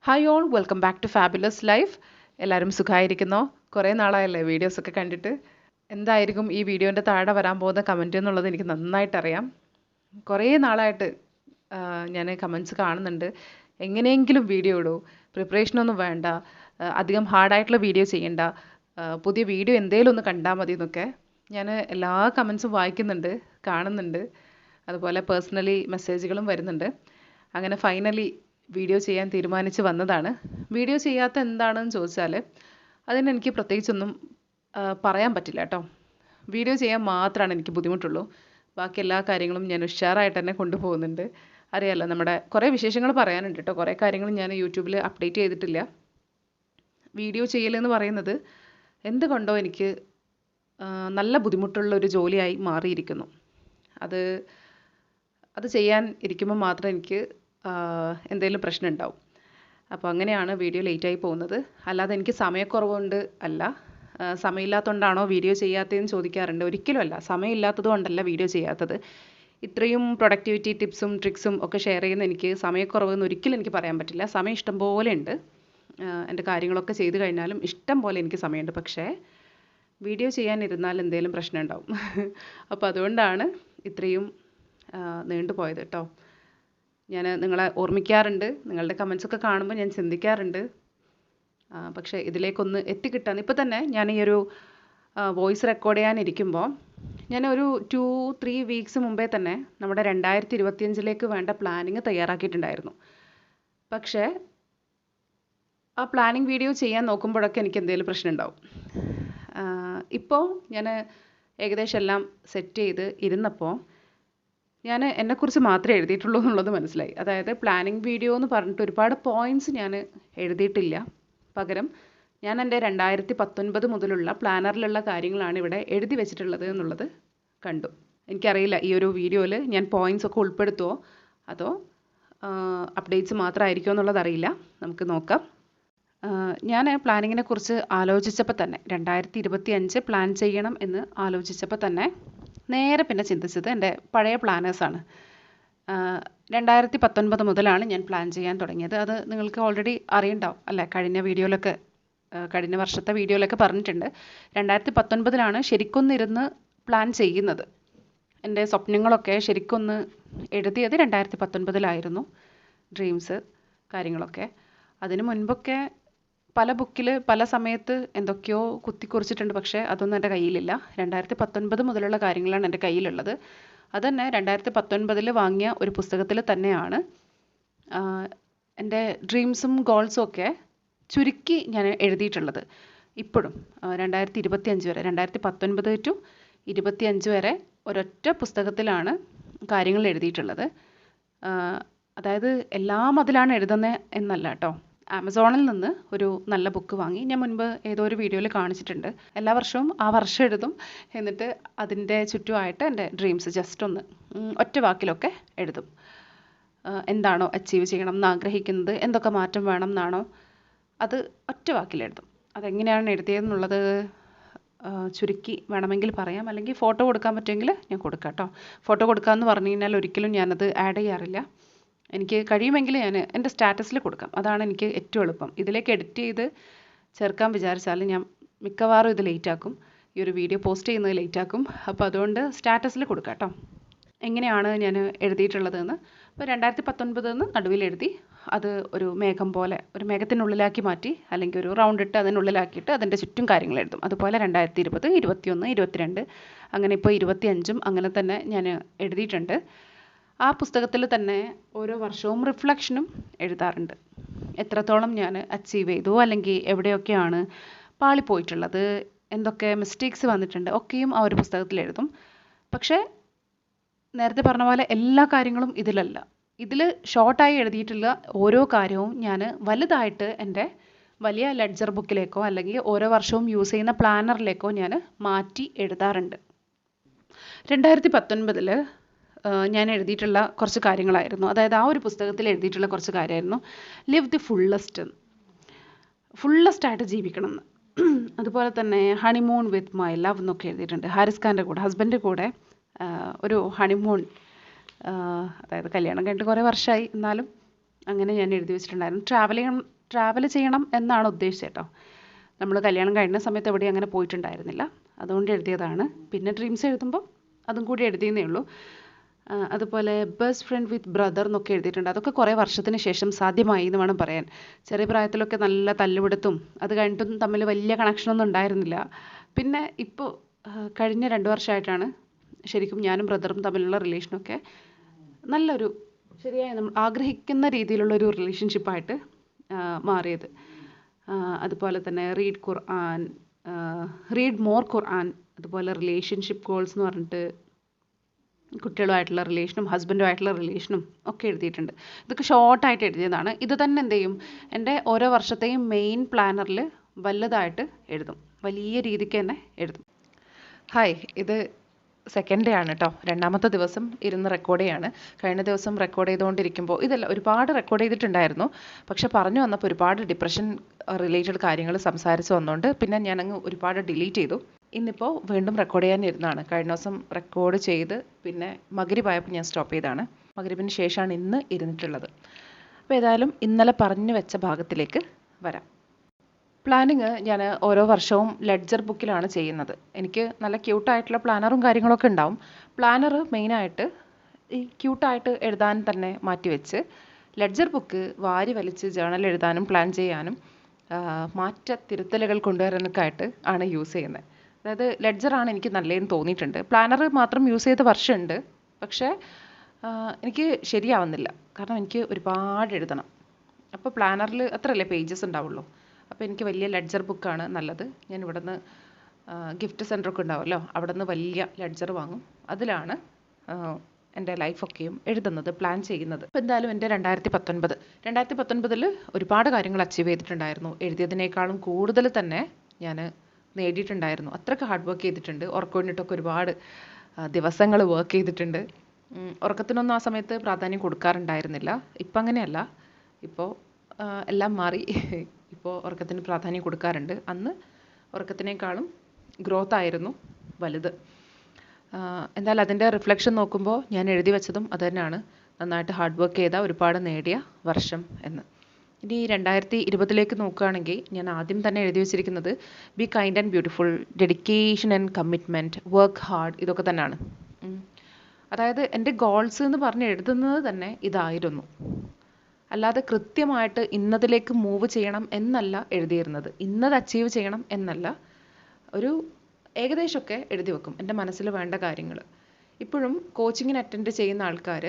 Hi all welcome back to fabulous life. എല്ലാവരും സുഖമായിരിക്കുന്നോ? കുറേ നാളായല്ലേ വീഡിയോസൊക്കെ കണ്ടിട്ട്. എന്തായിരിക്കും ഈ വീഡിയോൻ്റെ താഴെ വരാൻ പോകുന്ന കമൻറ്റ് എന്നുള്ളത് എനിക്ക് നന്നായിട്ടറിയാം. കുറേ നാളായിട്ട് ഞാൻ കമൻറ്റ്സ് കാണുന്നുണ്ട്. എങ്ങനെയെങ്കിലും വീഡിയോ ഇടൂ, പ്രിപ്പറേഷനൊന്നും വേണ്ട, അധികം ഹാർഡായിട്ടുള്ള വീഡിയോ ചെയ്യണ്ട, പുതിയ വീഡിയോ എന്തേലും ഒന്ന് കണ്ടാൽ മതി എന്നൊക്കെ. ഞാൻ എല്ലാ കമൻസും വായിക്കുന്നുണ്ട്, കാണുന്നുണ്ട്. അതുപോലെ പേഴ്സണലി മെസ്സേജുകളും വരുന്നുണ്ട്. അങ്ങനെ ഫൈനലി വീഡിയോ ചെയ്യാൻ തീരുമാനിച്ച് വന്നതാണ്. വീഡിയോ ചെയ്യാത്ത എന്താണെന്ന് ചോദിച്ചാൽ അതിനെനിക്ക് പ്രത്യേകിച്ചൊന്നും പറയാൻ പറ്റില്ല കേട്ടോ. വീഡിയോ ചെയ്യാൻ മാത്രമാണ് എനിക്ക് ബുദ്ധിമുട്ടുള്ളൂ. ബാക്കി എല്ലാ കാര്യങ്ങളും ഞാൻ ഉഷാറായിട്ട് തന്നെ കൊണ്ടുപോകുന്നുണ്ട്. അറിയാമല്ലോ, നമ്മുടെ കുറേ വിശേഷങ്ങൾ പറയാനുണ്ട് കേട്ടോ. കുറേ കാര്യങ്ങൾ ഞാൻ യൂട്യൂബിൽ അപ്ഡേറ്റ് ചെയ്തിട്ടില്ല. വീഡിയോ ചെയ്യലെന്ന് പറയുന്നത് എന്തുകൊണ്ടോ എനിക്ക് നല്ല ബുദ്ധിമുട്ടുള്ള ഒരു ജോലിയായി മാറിയിരിക്കുന്നു. അത് ചെയ്യാൻ ഇരിക്കുമ്പോൾ മാത്രം എനിക്ക് എന്തെങ്കിലും പ്രശ്നം ഉണ്ടാവും. അപ്പോൾ അങ്ങനെയാണ് വീഡിയോ ലേറ്റായി പോകുന്നത്. അല്ലാതെ എനിക്ക് സമയക്കുറവുകൊണ്ട് അല്ല. സമയമില്ലാത്തതുകൊണ്ടാണോ വീഡിയോ ചെയ്യാത്തതെന്ന് ചോദിക്കാറുണ്ട്. ഒരിക്കലും അല്ല. സമയമില്ലാത്തത് കൊണ്ടല്ല വീഡിയോ ചെയ്യാത്തത്. ഇത്രയും പ്രൊഡക്ടിവിറ്റി ടിപ്സും ട്രിക്സും ഒക്കെ ഷെയർ ചെയ്യുന്ന എനിക്ക് സമയക്കുറവെന്ന് ഒരിക്കലും എനിക്ക് പറയാൻ പറ്റില്ല. സമയം ഇഷ്ടം പോലെ ഉണ്ട്. എൻ്റെ കാര്യങ്ങളൊക്കെ ചെയ്ത് കഴിഞ്ഞാലും ഇഷ്ടം പോലെ എനിക്ക് സമയമുണ്ട്. പക്ഷേ വീഡിയോ ചെയ്യാനിരുന്നാൽ എന്തെങ്കിലും പ്രശ്നം ഉണ്ടാവും. അപ്പോൾ അതുകൊണ്ടാണ് ഇത്രയും നീണ്ടുപോയത് കേട്ടോ. ഞാൻ നിങ്ങളെ ഓർമ്മിക്കാറുണ്ട്. നിങ്ങളുടെ കമൻസൊക്കെ കാണുമ്പോൾ ഞാൻ ചിന്തിക്കാറുണ്ട്. പക്ഷേ ഇതിലേക്കൊന്ന് എത്തിക്കിട്ടാൻ ഇപ്പോൾ തന്നെ ഞാൻ ഈ ഒരു വോയിസ് റെക്കോർഡ് ചെയ്യാനിരിക്കുമ്പോൾ ഞാൻ ഒരു 2-3 വീക്സ് മുമ്പേ തന്നെ നമ്മുടെ 2025 വേണ്ട പ്ലാനിങ് തയ്യാറാക്കിയിട്ടുണ്ടായിരുന്നു. പക്ഷേ ആ പ്ലാനിങ് വീഡിയോ ചെയ്യാൻ നോക്കുമ്പോഴൊക്കെ എനിക്ക് എന്തെങ്കിലും പ്രശ്നം ഉണ്ടാവും. ഇപ്പോൾ ഞാൻ ഏകദേശം എല്ലാം സെറ്റ് ചെയ്ത് ഇരുന്നപ്പോൾ ഞാൻ എന്നെക്കുറിച്ച് മാത്രമേ എഴുതിയിട്ടുള്ളൂ എന്നുള്ളത് മനസ്സിലായി. അതായത് പ്ലാനിങ് വീഡിയോ എന്ന് പറഞ്ഞിട്ട് ഒരുപാട് പോയിൻറ്റ്സ് ഞാൻ എഴുതിയിട്ടില്ല. പകരം ഞാൻ എൻ്റെ 2019 മുതലുള്ള പ്ലാനറിലുള്ള കാര്യങ്ങളാണ് ഇവിടെ എഴുതി വെച്ചിട്ടുള്ളത് എന്നുള്ളത് കണ്ടു. എനിക്കറിയില്ല ഈ ഒരു വീഡിയോയിൽ ഞാൻ പോയിൻറ്റ്സ് ഒക്കെ ഉൾപ്പെടുത്തുമോ അതോ അപ്ഡേറ്റ്സ് മാത്രമായിരിക്കുമോ എന്നുള്ളത് അറിയില്ല. നമുക്ക് നോക്കാം. ഞാൻ പ്ലാനിങ്ങിനെ കുറിച്ച് ആലോചിച്ചപ്പോൾ തന്നെ 2025 പ്ലാൻ ചെയ്യണം എന്ന് ആലോചിച്ചപ്പോൾ തന്നെ നേരെ പിന്നെ ചിന്തിച്ചത് എൻ്റെ പഴയ പ്ലാനേഴ്സാണ്. 2019 മുതലാണ് ഞാൻ പ്ലാൻ ചെയ്യാൻ തുടങ്ങിയത്. അത് നിങ്ങൾക്ക് ഓൾറെഡി അറിയുണ്ടാവും അല്ലേ? കഴിഞ്ഞ വർഷത്തെ വീഡിയോയിലൊക്കെ പറഞ്ഞിട്ടുണ്ട്. 2019 ശരിക്കൊന്നിരുന്ന് പ്ലാൻ ചെയ്യുന്നത്. എൻ്റെ സ്വപ്നങ്ങളൊക്കെ ശരിക്കൊന്ന് എഴുതിയത് 2019 ഡ്രീംസ് കാര്യങ്ങളൊക്കെ. അതിന് മുൻപൊക്കെ പല ബുക്കിൽ പല സമയത്ത് എന്തൊക്കെയോ കുത്തിക്കുറിച്ചിട്ടുണ്ട്. പക്ഷേ അതൊന്നും എൻ്റെ കയ്യിലില്ല. 2019 മുതലുള്ള കാര്യങ്ങളാണ് എൻ്റെ കയ്യിലുള്ളത്. അതുതന്നെ 2019 വാങ്ങിയ ഒരു പുസ്തകത്തിൽ തന്നെയാണ് എൻ്റെ ഡ്രീംസും ഗോൾസും ഒക്കെ ചുരുക്കി ഞാൻ എഴുതിയിട്ടുള്ളത്. ഇപ്പോഴും 2025 വരെ 2019 to 2025 വരെ ഒരൊറ്റ പുസ്തകത്തിലാണ് കാര്യങ്ങൾ എഴുതിയിട്ടുള്ളത്. അതായത് എല്ലാം അതിലാണ് എഴുതുന്നത് എന്നല്ല കേട്ടോ. ആമസോണിൽ നിന്ന് ഒരു നല്ല ബുക്ക് വാങ്ങി. ഞാൻ മുൻപ് ഏതോ ഒരു വീഡിയോയിൽ കാണിച്ചിട്ടുണ്ട്. എല്ലാ വർഷവും ആ വർഷം എഴുതും. എന്നിട്ട് അതിൻ്റെ ചുറ്റുമായിട്ട് എൻ്റെ ഡ്രീംസ് ജസ്റ്റ് ഒന്ന് ഒറ്റ വാക്കിലൊക്കെ എഴുതും. എന്താണോ അച്ചീവ് ചെയ്യണം എന്ന് ആഗ്രഹിക്കുന്നത്, എന്തൊക്കെ മാറ്റം വേണം എന്നാണോ, അത് ഒറ്റ വാക്കിലെഴുതും. അതെങ്ങനെയാണ് എഴുതിയതെന്നുള്ളത് ചുരുക്കി വേണമെങ്കിൽ പറയാം. അല്ലെങ്കിൽ ഫോട്ടോ കൊടുക്കാൻ പറ്റുമെങ്കിൽ ഞാൻ കൊടുക്കാം കേട്ടോ. ഫോട്ടോ കൊടുക്കാമെന്ന് പറഞ്ഞു കഴിഞ്ഞാൽ ഒരിക്കലും ഞാനത് ആഡ് ചെയ്യാറില്ല. എനിക്ക് കഴിയുമെങ്കിൽ ഞാൻ എൻ്റെ സ്റ്റാറ്റസിൽ കൊടുക്കാം. അതാണ് എനിക്ക് ഏറ്റവും എളുപ്പം. ഇതിലേക്ക് എഡിറ്റ് ചെയ്ത് ചേർക്കാൻ വിചാരിച്ചാൽ ഞാൻ മിക്കവാറും ഇത് ലേറ്റാക്കും. ഈ ഒരു വീഡിയോ പോസ്റ്റ് ചെയ്യുന്നത് ലേറ്റാക്കും. അപ്പോൾ അതുകൊണ്ട് സ്റ്റാറ്റസിൽ കൊടുക്കാം കേട്ടോ. എങ്ങനെയാണ് ഞാൻ എഴുതിയിട്ടുള്ളതെന്ന്. അപ്പോൾ 2019 നടുവിൽ എഴുതി. അത് ഒരു മേഘം പോലെ ഒരു മേഘത്തിനുള്ളിലാക്കി മാറ്റി, അല്ലെങ്കിൽ ഒരു റൗണ്ട് ഇട്ട് അതിനുള്ളിലാക്കിയിട്ട് അതിൻ്റെ ചുറ്റും കാര്യങ്ങൾ എഴുതും. അതുപോലെ 2020, 2021, 2022 അങ്ങനെ ഇപ്പോൾ 2025 അങ്ങനെ തന്നെ ഞാൻ എഴുതിയിട്ടുണ്ട്. ആ പുസ്തകത്തിൽ തന്നെ ഓരോ വർഷവും റിഫ്ലക്ഷനും എഴുതാറുണ്ട്. എത്രത്തോളം ഞാൻ അച്ചീവ് ചെയ്തു, അല്ലെങ്കിൽ എവിടെയൊക്കെയാണ് പാളിപ്പോയിട്ടുള്ളത്, എന്തൊക്കെ മിസ്റ്റേക്സ് വന്നിട്ടുണ്ട് ഒക്കെയും ആ ഒരു പുസ്തകത്തിൽ എഴുതും. പക്ഷേ നേരത്തെ പറഞ്ഞ പോലെ എല്ലാ കാര്യങ്ങളും ഇതിലല്ല. ഇതിൽ ഷോർട്ടായി എഴുതിയിട്ടുള്ള ഓരോ കാര്യവും ഞാൻ വലുതായിട്ട് എൻ്റെ വലിയ ലെഡ്ജർ ബുക്കിലേക്കോ അല്ലെങ്കിൽ ഓരോ വർഷവും യൂസ് ചെയ്യുന്ന പ്ലാനറിലേക്കോ ഞാൻ മാറ്റി എഴുതാറുണ്ട്. 2019 ഞാൻ എഴുതിയിട്ടുള്ള കുറച്ച് കാര്യങ്ങളായിരുന്നു. അതായത് ആ ഒരു പുസ്തകത്തിൽ എഴുതിയിട്ടുള്ള കുറച്ച് കാര്യമായിരുന്നു ലിവ് ദി ഫുള്ളസ്റ്റായിട്ട് ജീവിക്കണം എന്ന്. അതുപോലെ തന്നെ ഹണിമൂൺ വിത്ത് മൈ ലവ് എന്നൊക്കെ എഴുതിയിട്ടുണ്ട്. ഹാരിസ് ഖാൻ്റെ കൂടെ, ഹസ്ബൻഡിൻ്റെ കൂടെ ഒരു ഹണിമൂൺ, അതായത് കല്യാണം കഴിഞ്ഞിട്ട് കുറേ വർഷമായി, എന്നാലും അങ്ങനെ ഞാൻ എഴുതി വെച്ചിട്ടുണ്ടായിരുന്നു. ട്രാവൽ ചെയ്യണം എന്നാണ് ഉദ്ദേശിച്ചത് കേട്ടോ. നമ്മൾ കല്യാണം കഴിഞ്ഞ സമയത്ത് എവിടെയും അങ്ങനെ പോയിട്ടുണ്ടായിരുന്നില്ല. അതുകൊണ്ട് എഴുതിയതാണ്. പിന്നെ ഡ്രീംസ് എഴുതുമ്പോൾ അതും കൂടി എഴുതിയെന്നേ ഉള്ളൂ. അതുപോലെ ബെസ്റ്റ് ഫ്രണ്ട് വിത്ത് ബ്രദർ എന്നൊക്കെ എഴുതിയിട്ടുണ്ട്. അതൊക്കെ കുറേ വർഷത്തിന് ശേഷം സാധ്യമായി എന്ന് വേണം പറയാൻ. ചെറിയ പ്രായത്തിലൊക്കെ നല്ല തല്ലുപിടുത്തും അത് കഴിഞ്ഞിട്ടും തമ്മിൽ വലിയ കണക്ഷനൊന്നും ഉണ്ടായിരുന്നില്ല. പിന്നെ ഇപ്പോൾ കഴിഞ്ഞ 2 വർഷമായിട്ടാണ് ശരിക്കും ഞാനും ബ്രദറും തമ്മിലുള്ള റിലേഷനൊക്കെ നല്ലൊരു ശരിയായി നമ്മൾ ആഗ്രഹിക്കുന്ന രീതിയിലുള്ളൊരു റിലേഷൻഷിപ്പായിട്ട് മാറിയത്. അതുപോലെ തന്നെ റീഡ് മോർ ഖുർആൻ, അതുപോലെ റിലേഷൻഷിപ്പ് ഗോൾസ് എന്ന് പറഞ്ഞിട്ട് കുട്ടികളുമായിട്ടുള്ള റിലേഷനും ഹസ്ബൻഡുമായിട്ടുള്ള റിലേഷനും ഒക്കെ എഴുതിയിട്ടുണ്ട്. ഇതൊക്കെ ഷോർട്ടായിട്ട് എഴുതിയതാണ്. ഇത് തന്നെ എന്ത് ചെയ്യും, എൻ്റെ ഓരോ വർഷത്തെയും മെയിൻ പ്ലാനറിൽ വലുതായിട്ട് എഴുതും, വലിയ രീതിക്ക് തന്നെ എഴുതും. ഹായ്, ഇത് സെക്കൻഡ് ഡേ ആണ് കേട്ടോ. 2ാമത്തെ ദിവസം ഇരുന്ന് റെക്കോർഡ് ചെയ്യാണ്. കഴിഞ്ഞ ദിവസം റെക്കോർഡ് ചെയ്തുകൊണ്ടിരിക്കുമ്പോൾ ഇതെല്ലാം ഒരുപാട് റെക്കോർഡ് ചെയ്തിട്ടുണ്ടായിരുന്നു. പക്ഷെ പറഞ്ഞു വന്നപ്പോൾ ഒരുപാട് ഡിപ്രഷൻ റിലേറ്റഡ് കാര്യങ്ങൾ സംസാരിച്ച് വന്നുകൊണ്ട് പിന്നെ ഞാനങ്ങ് ഒരുപാട് ഡിലീറ്റ് ചെയ്തു. ഇന്നിപ്പോൾ വീണ്ടും റെക്കോർഡ് ചെയ്യാനിരുന്നതാണ്. കഴിഞ്ഞ ദിവസം റെക്കോർഡ് ചെയ്ത് പിന്നെ മഗ്‌രിബായപ്പോൾ ഞാൻ സ്റ്റോപ്പ് ചെയ്തതാണ്. മഗ്‌രിബിന് ശേഷമാണ് ഇന്ന് ഇരുന്നിട്ടുള്ളത്. അപ്പോൾ ഏതായാലും ഇന്നലെ പറഞ്ഞു വെച്ച ഭാഗത്തിലേക്ക് വരാം. പ്ലാനിങ് ഞാൻ ഓരോ വർഷവും ലെഡ്ജർ ബുക്കിലാണ് ചെയ്യുന്നത്. എനിക്ക് നല്ല ക്യൂട്ടായിട്ടുള്ള പ്ലാനറും കാര്യങ്ങളൊക്കെ ഉണ്ടാവും. പ്ലാനർ മെയിനായിട്ട് ഈ ക്യൂട്ടായിട്ട് എഴുതാൻ തന്നെ മാറ്റിവെച്ച് ലെഡ്ജർ ബുക്ക് വാരി വലിച്ച് ജേണൽ എഴുതാനും പ്ലാൻ ചെയ്യാനും തിരുത്തലുകൾ കൊണ്ടുവരാനൊക്കെ ആയിട്ട് ആണ് യൂസ് ചെയ്യുന്നത്. അതായത് ലെഡ്ജറാണ് എനിക്ക് നല്ലതെന്ന് തോന്നിയിട്ടുണ്ട്. പ്ലാനർ മാത്രം യൂസ് ചെയ്ത വർഷമുണ്ട്. പക്ഷേ എനിക്ക് ശരിയാവുന്നില്ല. കാരണം എനിക്ക് ഒരുപാട് എഴുതണം. അപ്പോൾ പ്ലാനറിൽ അത്രയല്ലേ പേജസ് ഉണ്ടാവുള്ളൂ. അപ്പോൾ എനിക്ക് വലിയ ലെഡ്ജർ ബുക്കാണ് നല്ലത്. ഞാൻ ഇവിടുന്ന് ഗിഫ്റ്റ് സെൻ്ററൊക്കെ ഉണ്ടാവുമല്ലോ, അവിടെ നിന്ന് വലിയ ലെഡ്ജർ വാങ്ങും. അതിലാണ് എൻ്റെ ലൈഫൊക്കെയും എഴുതുന്നത്, പ്ലാൻ ചെയ്യുന്നത്. അപ്പോൾ എന്തായാലും എൻ്റെ 2019 ഒരുപാട് കാര്യങ്ങൾ അച്ചീവ് ചെയ്തിട്ടുണ്ടായിരുന്നു. എഴുതിയതിനേക്കാളും കൂടുതൽ തന്നെ ഞാൻ നേടിയിട്ടുണ്ടായിരുന്നു. അത്രയ്ക്ക് ഹാർഡ് വർക്ക് ചെയ്തിട്ടുണ്ട്. ഉറക്കം ഒരുപാട് ദിവസങ്ങൾ വർക്ക് ചെയ്തിട്ടുണ്ട്. ഉറക്കത്തിനൊന്നും ആ സമയത്ത് പ്രാധാന്യം കൊടുക്കാറുണ്ടായിരുന്നില്ല. ഇപ്പം അങ്ങനെയല്ല. ഇപ്പോൾ എല്ലാം മാറി. ഇപ്പോൾ ഉറക്കത്തിന് പ്രാധാന്യം കൊടുക്കാറുണ്ട്. അന്ന് ഉറക്കത്തിനേക്കാളും ഗ്രോത്ത് ആയിരുന്നു വലുത്. എന്തായാലും അതിൻ്റെ റിഫ്ലക്ഷൻ നോക്കുമ്പോൾ ഞാൻ എഴുതി വെച്ചതും അത് തന്നെയാണ്. നന്നായിട്ട് ഹാർഡ് വർക്ക് ചെയ്ത ഒരുപാട് നേടിയ വർഷം എന്ന്. ഇനി 2020 നോക്കുകയാണെങ്കിൽ ഞാൻ ആദ്യം തന്നെ എഴുതി വെച്ചിരിക്കുന്നത് be kind and beautiful, dedication and commitment, work hard, ഇതൊക്കെ തന്നെയാണ്. അതായത് എൻ്റെ ഗോൾസ് എന്ന് പറഞ്ഞ് എഴുതുന്നത് തന്നെ ഇതായിരുന്നു. അല്ലാതെ കൃത്യമായിട്ട് ഇന്നതിലേക്ക് മൂവ് ചെയ്യണം എന്നല്ല എഴുതിയിരുന്നത്. ഇന്നത് അച്ചീവ് ചെയ്യണം എന്നല്ല. ഒരു ഏകദേശമൊക്കെ എഴുതി വെക്കും എൻ്റെ മനസ്സിൽ വേണ്ട കാര്യങ്ങൾ. ഇപ്പോഴും കോച്ചിങ്ങിന് അറ്റൻഡ് ചെയ്യുന്ന ആൾക്കാർ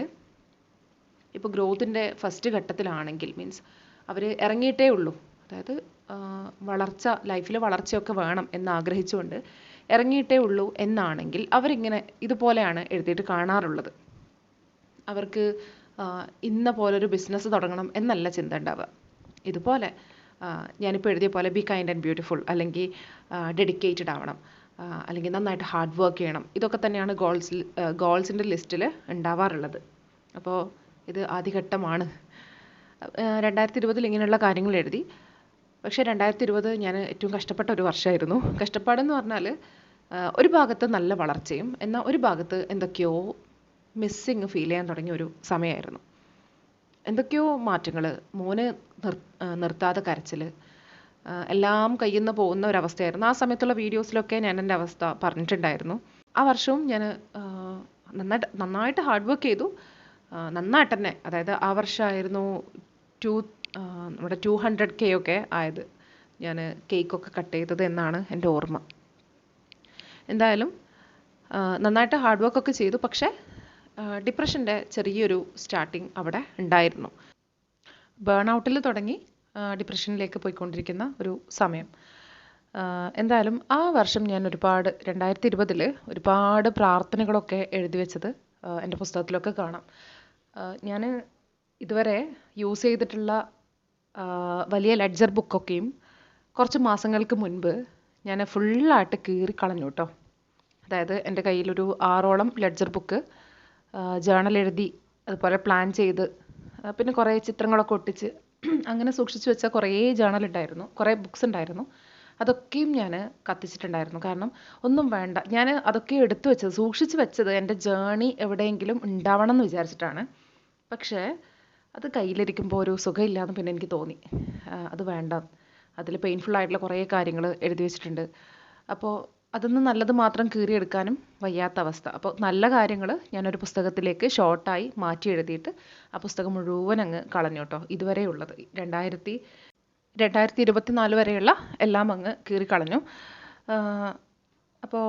ഇപ്പോൾ ഗ്രോത്തിൻ്റെ ഫസ്റ്റ് ഘട്ടത്തിലാണെങ്കിൽ മീൻസ് അവർ ഇറങ്ങിയിട്ടേ ഉള്ളൂ. അതായത് ലൈഫിൽ വളർച്ചയൊക്കെ വേണം എന്നാഗ്രഹിച്ചുകൊണ്ട് ഇറങ്ങിയിട്ടേ ഉള്ളൂ എന്നാണെങ്കിൽ അവരിങ്ങനെ ഇതുപോലെയാണ് എഴുതിയിട്ട് കാണാറുള്ളത്. അവർക്ക് ഇന്ന പോലൊരു ബിസിനസ് തുടങ്ങണം എന്നല്ല ചിന്ത ഉണ്ടാവുക. ഇതുപോലെ ഞാനിപ്പോൾ എഴുതിയ പോലെ ബി കൈൻഡ് ആൻഡ് ബ്യൂട്ടിഫുൾ, അല്ലെങ്കിൽ ഡെഡിക്കേറ്റഡ് ആവണം, അല്ലെങ്കിൽ നന്നായിട്ട് ഹാർഡ് വർക്ക് ചെയ്യണം. ഇതൊക്കെ തന്നെയാണ് ഗോൾസിൻ്റെ ലിസ്റ്റിൽ ഉണ്ടാവാറുള്ളത്. അപ്പോൾ ഇത് ആദ്യഘട്ടമാണ്. 2020 ഇങ്ങനെയുള്ള കാര്യങ്ങൾ എഴുതി. പക്ഷേ 2020 ഞാൻ ഏറ്റവും കഷ്ടപ്പെട്ട ഒരു വർഷമായിരുന്നു. കഷ്ടപ്പാടെന്ന് പറഞ്ഞാൽ ഒരു ഭാഗത്ത് നല്ല വളർച്ചയും എന്നാൽ ഒരു ഭാഗത്ത് എന്തൊക്കെയോ മിസ്സിങ് ഫീൽ ചെയ്യാൻ തുടങ്ങിയ ഒരു സമയമായിരുന്നു. എന്തൊക്കെയോ മാറ്റങ്ങൾ, മോന് നിർത്താതെ കരച്ചിൽ, എല്ലാം കയ്യിൽ നിന്ന് പോകുന്ന ഒരവസ്ഥയായിരുന്നു. ആ സമയത്തുള്ള വീഡിയോസിലൊക്കെ ഞാൻ എൻ്റെ അവസ്ഥ പറഞ്ഞിട്ടുണ്ടായിരുന്നു. ആ വർഷവും ഞാൻ നന്നായിട്ട് ഹാർഡ് വർക്ക് ചെയ്തു. നന്നായിട്ട് തന്നെ, അതായത് ആ വർഷമായിരുന്നു നമ്മുടെ 200K ഒക്കെ ആയത്. ഞാൻ കേക്കൊക്കെ കട്ട് ചെയ്തത് എന്നാണ് എൻ്റെ ഓർമ്മ. എന്തായാലും നന്നായിട്ട് ഹാർഡ് വർക്കൊക്കെ ചെയ്തു. പക്ഷേ ഡിപ്രഷൻ്റെ ചെറിയൊരു സ്റ്റാർട്ടിങ് അവിടെ ഉണ്ടായിരുന്നു. ബേൺ ഔട്ടിൽ തുടങ്ങി ഡിപ്രഷനിലേക്ക് പോയിക്കൊണ്ടിരിക്കുന്ന ഒരു സമയം. എന്തായാലും ആ വർഷം ഞാൻ 2020 ഒരുപാട് പ്രാർത്ഥനകളൊക്കെ എഴുതി വെച്ചത് എൻ്റെ പുസ്തകത്തിലൊക്കെ കാണാം. ഞാൻ ഇതുവരെ യൂസ് ചെയ്തിട്ടുള്ള വലിയ ലെഡ്ജർ ബുക്കൊക്കെയും കുറച്ച് മാസങ്ങൾക്ക് മുൻപ് ഞാൻ ഫുള്ളായിട്ട് കീറിക്കളഞ്ഞു കേട്ടോ. അതായത് എൻ്റെ കയ്യിലൊരു 6ഓളം ലെഡ്ജർ ബുക്ക് ജേണൽ എഴുതി, അതുപോലെ പ്ലാൻ ചെയ്ത്, പിന്നെ കുറേ ചിത്രങ്ങളൊക്കെ ഒട്ടിച്ച് അങ്ങനെ സൂക്ഷിച്ചു വെച്ച കുറേ ജേണൽ ഉണ്ടായിരുന്നു, കുറേ ബുക്സ് ഉണ്ടായിരുന്നു. അതൊക്കെയും ഞാൻ കത്തിച്ചിട്ടുണ്ടായിരുന്നു. കാരണം ഒന്നും വേണ്ട, ഞാൻ അതൊക്കെ എടുത്തു വെച്ചത്, സൂക്ഷിച്ച് വെച്ചത് എൻ്റെ ജേണി എവിടെയെങ്കിലും ഉണ്ടാവണം എന്ന് വിചാരിച്ചിട്ടാണ്. പക്ഷേ അത് കയ്യിലിരിക്കുമ്പോൾ ഒരു സുഖമില്ലാന്ന് പിന്നെ എനിക്ക് തോന്നി. അത് വേണ്ട. അതിൽ പെയിൻഫുൾ ആയിട്ടുള്ള കുറേ കാര്യങ്ങൾ എഴുതി വെച്ചിട്ടുണ്ട്. അപ്പോൾ അതൊന്നും നല്ലത് മാത്രം കീറിയെടുക്കാനും വയ്യാത്ത അവസ്ഥ. അപ്പോൾ നല്ല കാര്യങ്ങൾ ഞാനൊരു പുസ്തകത്തിലേക്ക് ഷോർട്ടായി മാറ്റി എഴുതിയിട്ട് ആ പുസ്തകം മുഴുവൻ അങ്ങ് കളഞ്ഞു കേട്ടോ. ഇതുവരെ ഉള്ളത് 2024 വരെയുള്ള എല്ലാം അങ്ങ് കീറിക്കളഞ്ഞു. അപ്പോൾ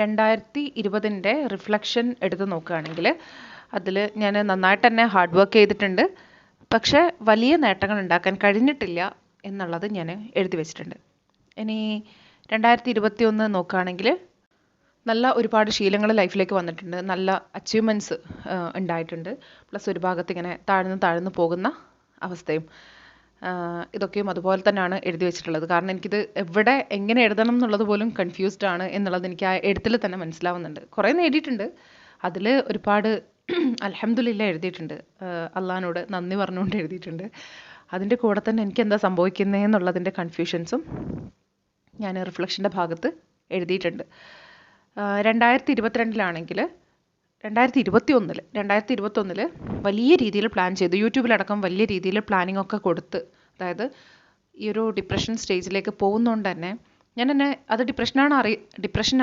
2020 റിഫ്ലക്ഷൻ എടുത്ത് നോക്കുകയാണെങ്കിൽ അതിൽ ഞാൻ നന്നായിട്ട് തന്നെ ഹാർഡ് വർക്ക് ചെയ്തിട്ടുണ്ട്. പക്ഷേ വലിയ നേട്ടങ്ങൾ ഉണ്ടാക്കാൻ കഴിഞ്ഞിട്ടില്ല എന്നുള്ളത് ഞാൻ എഴുതി വെച്ചിട്ടുണ്ട്. ഇനി 2021 നോക്കുകയാണെങ്കിൽ നല്ല ഒരുപാട് ശീലങ്ങൾ ലൈഫിലേക്ക് വന്നിട്ടുണ്ട്. നല്ല അച്ചീവ്മെൻറ്റ്സ് ഉണ്ടായിട്ടുണ്ട്. പ്ലസ് ഒരു ഭാഗത്ത് ഇങ്ങനെ താഴ്ന്നു പോകുന്ന അവസ്ഥയും. ഇതൊക്കെയും അതുപോലെ തന്നെയാണ് എഴുതി വെച്ചിട്ടുള്ളത്. കാരണം എനിക്കിത് എവിടെ എങ്ങനെ എഴുതണം എന്നുള്ളത് പോലും കൺഫ്യൂസ്ഡ് ആണ് എന്നുള്ളത് എനിക്ക് ആ എഴുത്തിൽ തന്നെ മനസ്സിലാവുന്നുണ്ട്. കുറേ നേടിയിട്ടുണ്ട്. അതിൽ ഒരുപാട് അൽഹംദുലില്ലാ എഴുതിയിട്ടുണ്ട്. അള്ളാഹിനോട് നന്ദി പറഞ്ഞുകൊണ്ട് എഴുതിയിട്ടുണ്ട്. അതിൻ്റെ കൂടെ തന്നെ എനിക്ക് എന്താ സംഭവിക്കുന്നത് എന്നുള്ളതിൻ്റെ കൺഫ്യൂഷൻസും ഞാൻ റിഫ്ലക്ഷൻ്റെ ഭാഗത്ത് എഴുതിയിട്ടുണ്ട്. 2022 2021 വലിയ രീതിയിൽ പ്ലാൻ ചെയ്തു. യൂട്യൂബിലടക്കം വലിയ രീതിയിൽ പ്ലാനിങ് ഒക്കെ കൊടുത്ത്, അതായത് ഈ ഒരു ഡിപ്രഷൻ സ്റ്റേജിലേക്ക് പോകുന്നതുകൊണ്ട് തന്നെ ഞാൻ എന്നെ അത് ഡിപ്രഷൻ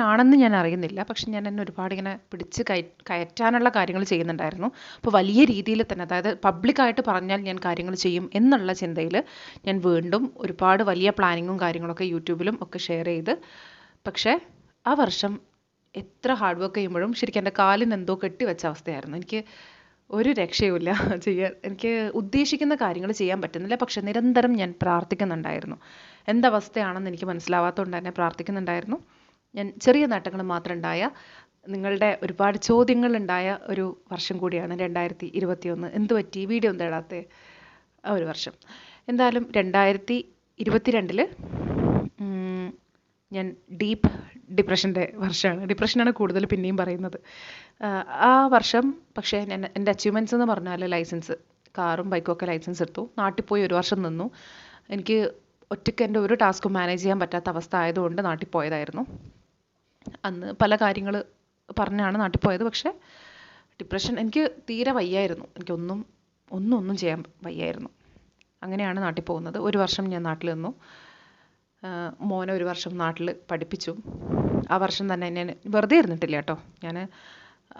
ആണെന്ന് ഞാൻ അറിയുന്നില്ല. പക്ഷെ ഞാൻ എന്നെ ഒരുപാട് ഇങ്ങനെ പിടിച്ച് കയറ്റാനുള്ള കാര്യങ്ങൾ ചെയ്യുന്നുണ്ടായിരുന്നു. അപ്പോൾ വലിയ രീതിയിൽ തന്നെ, അതായത് പബ്ലിക്കായിട്ട് പറഞ്ഞാൽ ഞാൻ കാര്യങ്ങൾ ചെയ്യും എന്നുള്ള ചിന്തയിൽ ഞാൻ വീണ്ടും ഒരുപാട് വലിയ പ്ലാനിങ്ങും കാര്യങ്ങളൊക്കെ യൂട്യൂബിലും ഒക്കെ ഷെയർ ചെയ്ത്, പക്ഷേ ആ വർഷം എത്ര ഹാർഡ് വർക്ക് ചെയ്യുമ്പോഴും ശരിക്കും എൻ്റെ കാലിന് എന്തോ കെട്ടിവെച്ച അവസ്ഥയായിരുന്നു. എനിക്ക് ഒരു രക്ഷയുമില്ല ചെയ്യാൻ. എനിക്ക് ഉദ്ദേശിക്കുന്ന കാര്യങ്ങൾ ചെയ്യാൻ പറ്റുന്നില്ല. പക്ഷെ നിരന്തരം ഞാൻ പ്രാർത്ഥിക്കുന്നുണ്ടായിരുന്നു. എന്തവസ്ഥയാണെന്ന് എനിക്ക് മനസ്സിലാവാത്തതുകൊണ്ട് തന്നെ പ്രാർത്ഥിക്കുന്നുണ്ടായിരുന്നു. ഞാൻ ചെറിയ നേട്ടങ്ങൾ മാത്രം ഉണ്ടായ, നിങ്ങളുടെ ഒരുപാട് ചോദ്യങ്ങളുണ്ടായ ഒരു വർഷം കൂടിയാണ് 2021. എന്ത് പറ്റി വീഡിയോ ഒന്നും ഇടാത്തെ ആ ഒരു വർഷം. എന്തായാലും 2022 ഞാൻ ഡീപ്പ് ഡിപ്രഷൻ്റെ വർഷമാണ്. ഡിപ്രഷനാണ് കൂടുതൽ പിന്നെയും പറയുന്നത്. ആ വർഷം പക്ഷേ എൻ്റെ അച്ചീവ്മെൻറ്റ്സ് എന്ന് പറഞ്ഞാൽ ലൈസൻസ്, കാറും ബൈക്കും ഒക്കെ ലൈസൻസ് എടുത്തു. നാട്ടിൽ പോയി ഒരു വർഷം നിന്നു. എനിക്ക് ഒറ്റയ്ക്ക് എൻ്റെ ഒരു ടാസ്കും മാനേജ് ചെയ്യാൻ പറ്റാത്ത അവസ്ഥ ആയതുകൊണ്ട് നാട്ടിൽ പോയതായിരുന്നു. അന്ന് പല കാര്യങ്ങൾ പറഞ്ഞാണ് നാട്ടിൽ പോയത്. പക്ഷേ ഡിപ്രഷൻ എനിക്ക് തീരെ വയ്യായിരുന്നു. ഒന്നും ചെയ്യാൻ വയ്യായിരുന്നു. അങ്ങനെയാണ് നാട്ടിൽ പോകുന്നത്. ഒരു വർഷം ഞാൻ നാട്ടിൽ നിന്നു. മോനെ ഒരു വർഷം നാട്ടിൽ പഠിപ്പിച്ചു. ആ വർഷം തന്നെ ഞാൻ വെറുതെ ഇരുന്നിട്ടില്ല കേട്ടോ. ഞാൻ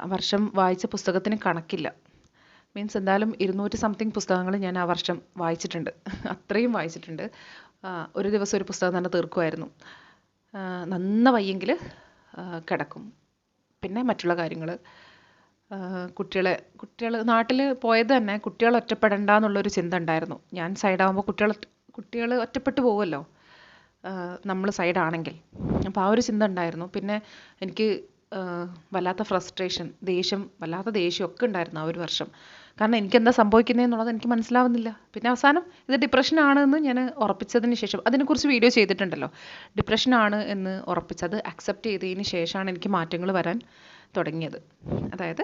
ആ വർഷം വായിച്ച പുസ്തകത്തിന് കണക്കില്ല. മീൻസ് എന്തായാലും 200 സംതിങ് പുസ്തകങ്ങൾ ഞാൻ ആ വർഷം വായിച്ചിട്ടുണ്ട്. അത്രയും വായിച്ചിട്ടുണ്ട്. ഒരു ദിവസം ഒരു പുസ്തകം തന്നെ തീർക്കുമായിരുന്നു. നന്ന വയ്യെങ്കിൽ കിടക്കും. പിന്നെ മറ്റുള്ള കാര്യങ്ങൾ, കുട്ടികൾ നാട്ടിൽ പോയത് തന്നെ കുട്ടികൾ ഒറ്റപ്പെടണ്ട എന്നുള്ളൊരു ചിന്ത ഉണ്ടായിരുന്നു. ഞാൻ സൈഡാകുമ്പോൾ കുട്ടികൾ ഒറ്റപ്പെട്ടു പോകുമല്ലോ നമ്മൾ സൈഡാണെങ്കിൽ. അപ്പോൾ ആ ഒരു ചിന്ത ഉണ്ടായിരുന്നു. പിന്നെ എനിക്ക് വല്ലാത്ത ഫ്രസ്ട്രേഷൻ, വല്ലാത്ത ദേഷ്യമൊക്കെ ഉണ്ടായിരുന്നു ആ ഒരു വർഷം. കാരണം എനിക്കെന്താ സംഭവിക്കുന്നതെന്നുള്ളത് എനിക്ക് മനസ്സിലാവുന്നില്ല. പിന്നെ അവസാനം ഇത് ഡിപ്രഷനാണെന്ന് ഞാൻ ഉറപ്പിച്ചതിന് ശേഷം, അതിനെക്കുറിച്ച് വീഡിയോ ചെയ്തിട്ടുണ്ടല്ലോ, ഡിപ്രഷനാണ് എന്ന് ഉറപ്പിച്ചത് അക്സെപ്റ്റ് ചെയ്തതിന് ശേഷമാണ് എനിക്ക് മാറ്റങ്ങൾ വരാൻ തുടങ്ങിയത്. അതായത്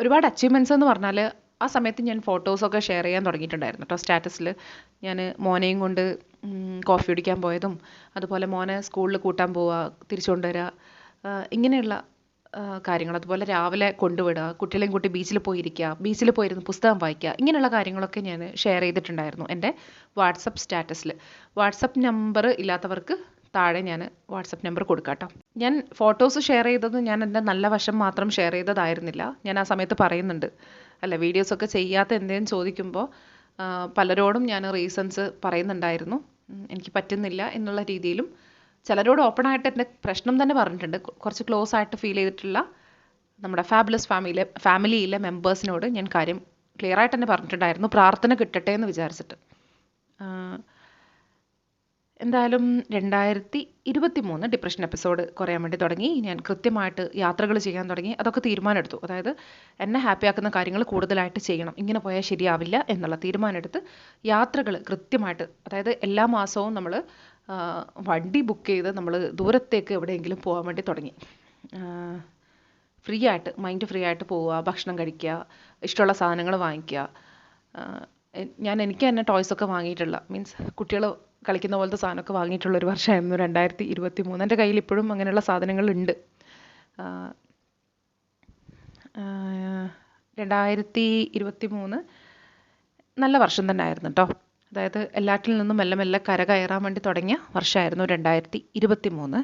ഒരുപാട് അച്ചീവ്മെൻറ്റ്സ് എന്ന് പറഞ്ഞാൽ ആ സമയത്ത് ഞാൻ ഫോട്ടോസൊക്കെ ഷെയർ ചെയ്യാൻ തുടങ്ങിയിട്ടുണ്ടായിരുന്നു കേട്ടോ സ്റ്റാറ്റസിൽ. ഞാൻ മോനെയും കൊണ്ട് കോഫി കുടിക്കാൻ പോയതും, അതുപോലെ മോനെ സ്കൂളിൽ കൂട്ടാൻ പോവുക, തിരിച്ചു കൊണ്ടുവരിക, ഇങ്ങനെയുള്ള കാര്യങ്ങൾ. അതുപോലെ രാവിലെ കൊണ്ടുവിടുക, കുട്ടികളെയും കൂട്ടി ബീച്ചിൽ പോയിരുന്ന് പുസ്തകം വായിക്കുക, ഇങ്ങനെയുള്ള കാര്യങ്ങളൊക്കെ ഞാൻ ഷെയർ ചെയ്തിട്ടുണ്ടായിരുന്നു എൻ്റെ വാട്സപ്പ് സ്റ്റാറ്റസിൽ. വാട്സപ്പ് നമ്പർ ഇല്ലാത്തവർക്ക് താഴെ ഞാൻ വാട്സപ്പ് നമ്പർ കൊടുക്കാം കേട്ടോ. ഞാൻ ഫോട്ടോസ് ഷെയർ ചെയ്തത് ഞാൻ എൻ്റെ നല്ല വശം മാത്രം ഷെയർ ചെയ്തതായിരുന്നില്ല. ഞാൻ ആ സമയത്ത് പറയുന്നുണ്ട്, അല്ല വീഡിയോസൊക്കെ ചെയ്യാത്ത എന്തെങ്കിലും ചോദിക്കുമ്പോൾ പലരോടും ഞാൻ റീസൺസ് പറയുന്നുണ്ടായിരുന്നു. എനിക്ക് പറ്റുന്നില്ല എന്നുള്ള രീതിയിലും ചിലരോട് ഓപ്പണായിട്ട് എൻ്റെ പ്രശ്നം തന്നെ പറഞ്ഞിട്ടുണ്ട്. കുറച്ച് ക്ലോസ് ആയിട്ട് ഫീൽ ചെയ്തിട്ടുള്ള നമ്മുടെ ഫാബുലസ് ഫാമിലിയിലെ മെമ്പേഴ്സിനോട് ഞാൻ കാര്യം ക്ലിയർ ആയിട്ട് തന്നെ പറഞ്ഞിട്ടുണ്ടായിരുന്നു, പ്രാർത്ഥന കിട്ടട്ടെ എന്ന് വിചാരിച്ചിട്ട്. എന്തായാലും 2023 ഡിപ്രഷൻ എപ്പിസോഡ് കുറയാൻ വേണ്ടി തുടങ്ങി. ഞാൻ കൃത്യമായിട്ട് യാത്രകൾ ചെയ്യാൻ തുടങ്ങി. അതൊക്കെ തീരുമാനമെടുത്തു. അതായത് എന്നെ ഹാപ്പിയാക്കുന്ന കാര്യങ്ങൾ കൂടുതലായിട്ട് ചെയ്യണം, ഇങ്ങനെ പോയാൽ ശരിയാവില്ല എന്നുള്ള തീരുമാനമെടുത്ത് യാത്രകൾ കൃത്യമായിട്ട്, അതായത് എല്ലാ മാസവും നമ്മൾ വണ്ടി ബുക്ക് ചെയ്ത് നമ്മൾ ദൂരത്തേക്ക് എവിടെയെങ്കിലും പോകാൻ വേണ്ടി തുടങ്ങി. മൈൻഡ് ഫ്രീ ആയിട്ട് പോവുക, ഭക്ഷണം കഴിക്കുക, ഇഷ്ടമുള്ള സാധനങ്ങൾ വാങ്ങിക്കുക. എനിക്ക് തന്നെ ടോയ്സൊക്കെ വാങ്ങിയിട്ടുള്ള, മീൻസ് കുട്ടികൾ കളിക്കുന്ന പോലത്തെ സാധനമൊക്കെ വാങ്ങിയിട്ടുള്ള ഒരു വർഷമായിരുന്നു 2023. എൻ്റെ കയ്യിൽ ഇപ്പോഴും അങ്ങനെയുള്ള സാധനങ്ങളുണ്ട്. 2023 നല്ല വർഷം തന്നെ ആയിരുന്നു കേട്ടോ. അതായത് എല്ലാറ്റിൽ നിന്നും മെല്ലെ മെല്ലെ കരകയറാൻ വേണ്ടി തുടങ്ങിയ വർഷമായിരുന്നു 2023.